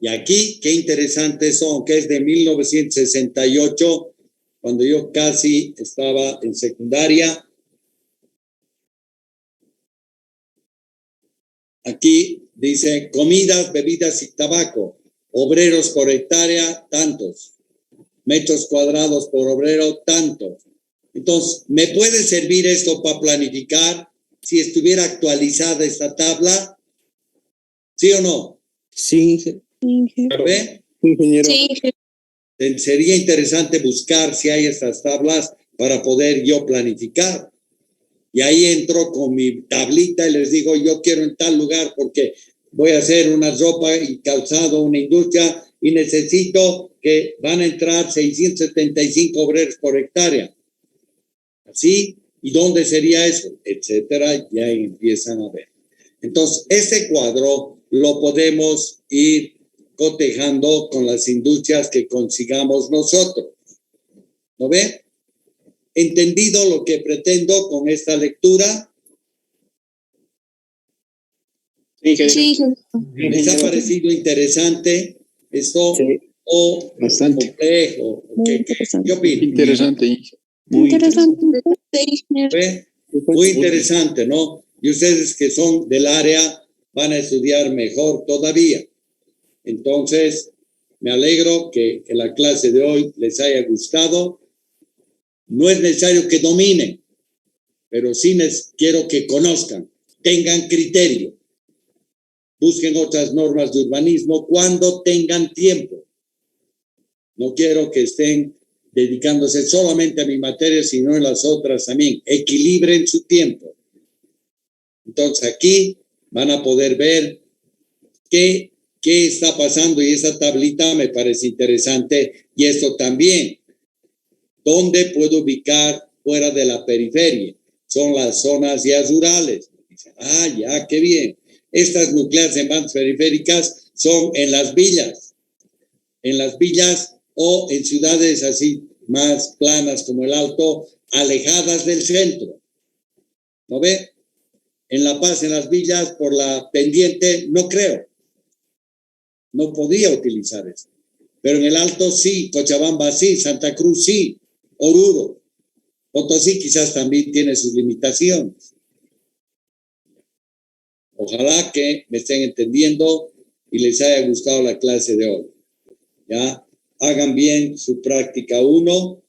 Y aquí, qué interesantes son, que es de 1968, cuando yo casi estaba en secundaria. Aquí dice comidas, bebidas y tabaco, obreros por hectárea, tantos, metros cuadrados por obrero, tantos. Entonces, ¿me puede servir esto para planificar si estuviera actualizada esta tabla? ¿Sí o no? Sí. ¿Ve? Ingeniero. Sí. Sería interesante buscar si hay estas tablas para poder yo planificar. Y ahí entro con mi tablita y les digo, yo quiero en tal lugar porque voy a hacer una ropa y calzado, una industria, y necesito que van a entrar 675 obreros por hectárea. ¿Así? ¿Y dónde sería eso? Etcétera, ya empiezan a ver. Entonces, este cuadro lo podemos ir cotejando con las industrias que consigamos nosotros. ¿Lo ve? ¿Entendido lo que pretendo con esta lectura? Sí. ¿Les ha parecido interesante esto? Sí. ¿O Bastante. complejo? Muy interesante. ¿Qué opinan? Interesante. Muy interesante. ¿Ve? Muy interesante, ¿no? Y ustedes que son del área van a estudiar mejor todavía. Entonces, me alegro que la clase de hoy les haya gustado. No es necesario que dominen, pero sí quiero que conozcan, tengan criterio. Busquen otras normas de urbanismo cuando tengan tiempo. No quiero que estén dedicándose solamente a mi materia, sino en las otras también. Equilibren su tiempo. Entonces aquí van a poder ver qué está pasando, y esa tablita me parece interesante. Y esto también, ¿dónde puedo ubicar fuera de la periferia? Son las zonas ya rurales. Ya, qué bien. Estas nucleares en bandas periféricas son en las villas o en ciudades así más planas como el Alto, alejadas del centro. ¿No ve? En La Paz, en las villas, por la pendiente, no creo. No podía utilizar eso. Pero en el Alto sí, Cochabamba sí, Santa Cruz sí, Oruro. Potosí quizás también tiene sus limitaciones. Ojalá que me estén entendiendo y les haya gustado la clase de hoy. ¿Ya? Hagan bien su práctica 1,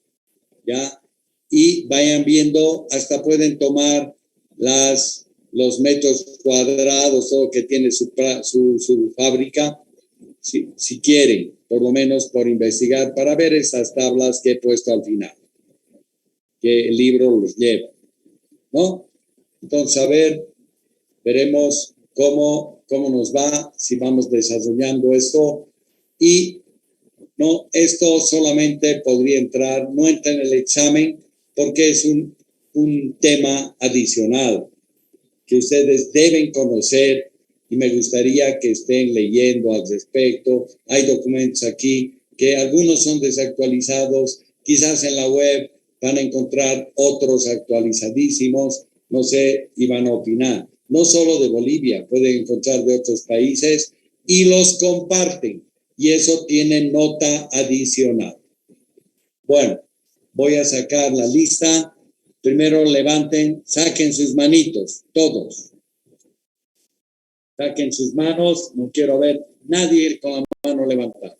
¿ya? Y vayan viendo, hasta pueden tomar los metros cuadrados, todo que tiene su fábrica, si quieren, por lo menos por investigar, para ver esas tablas que he puesto al final, que el libro los lleva, ¿no? Entonces, a ver, veremos cómo nos va, si vamos desarrollando esto. Y no, esto solamente podría entrar, no entra en el examen porque es un tema adicional que ustedes deben conocer, y me gustaría que estén leyendo al respecto. Hay documentos aquí que algunos son desactualizados, quizás en la web van a encontrar otros actualizadísimos, no sé, y van a opinar. No solo de Bolivia, pueden encontrar de otros países y los comparten, y eso tiene nota adicional. Bueno, voy a sacar la lista. Primero levanten, saquen sus manitos, todos. Saquen sus manos, no quiero ver nadie con la mano levantada.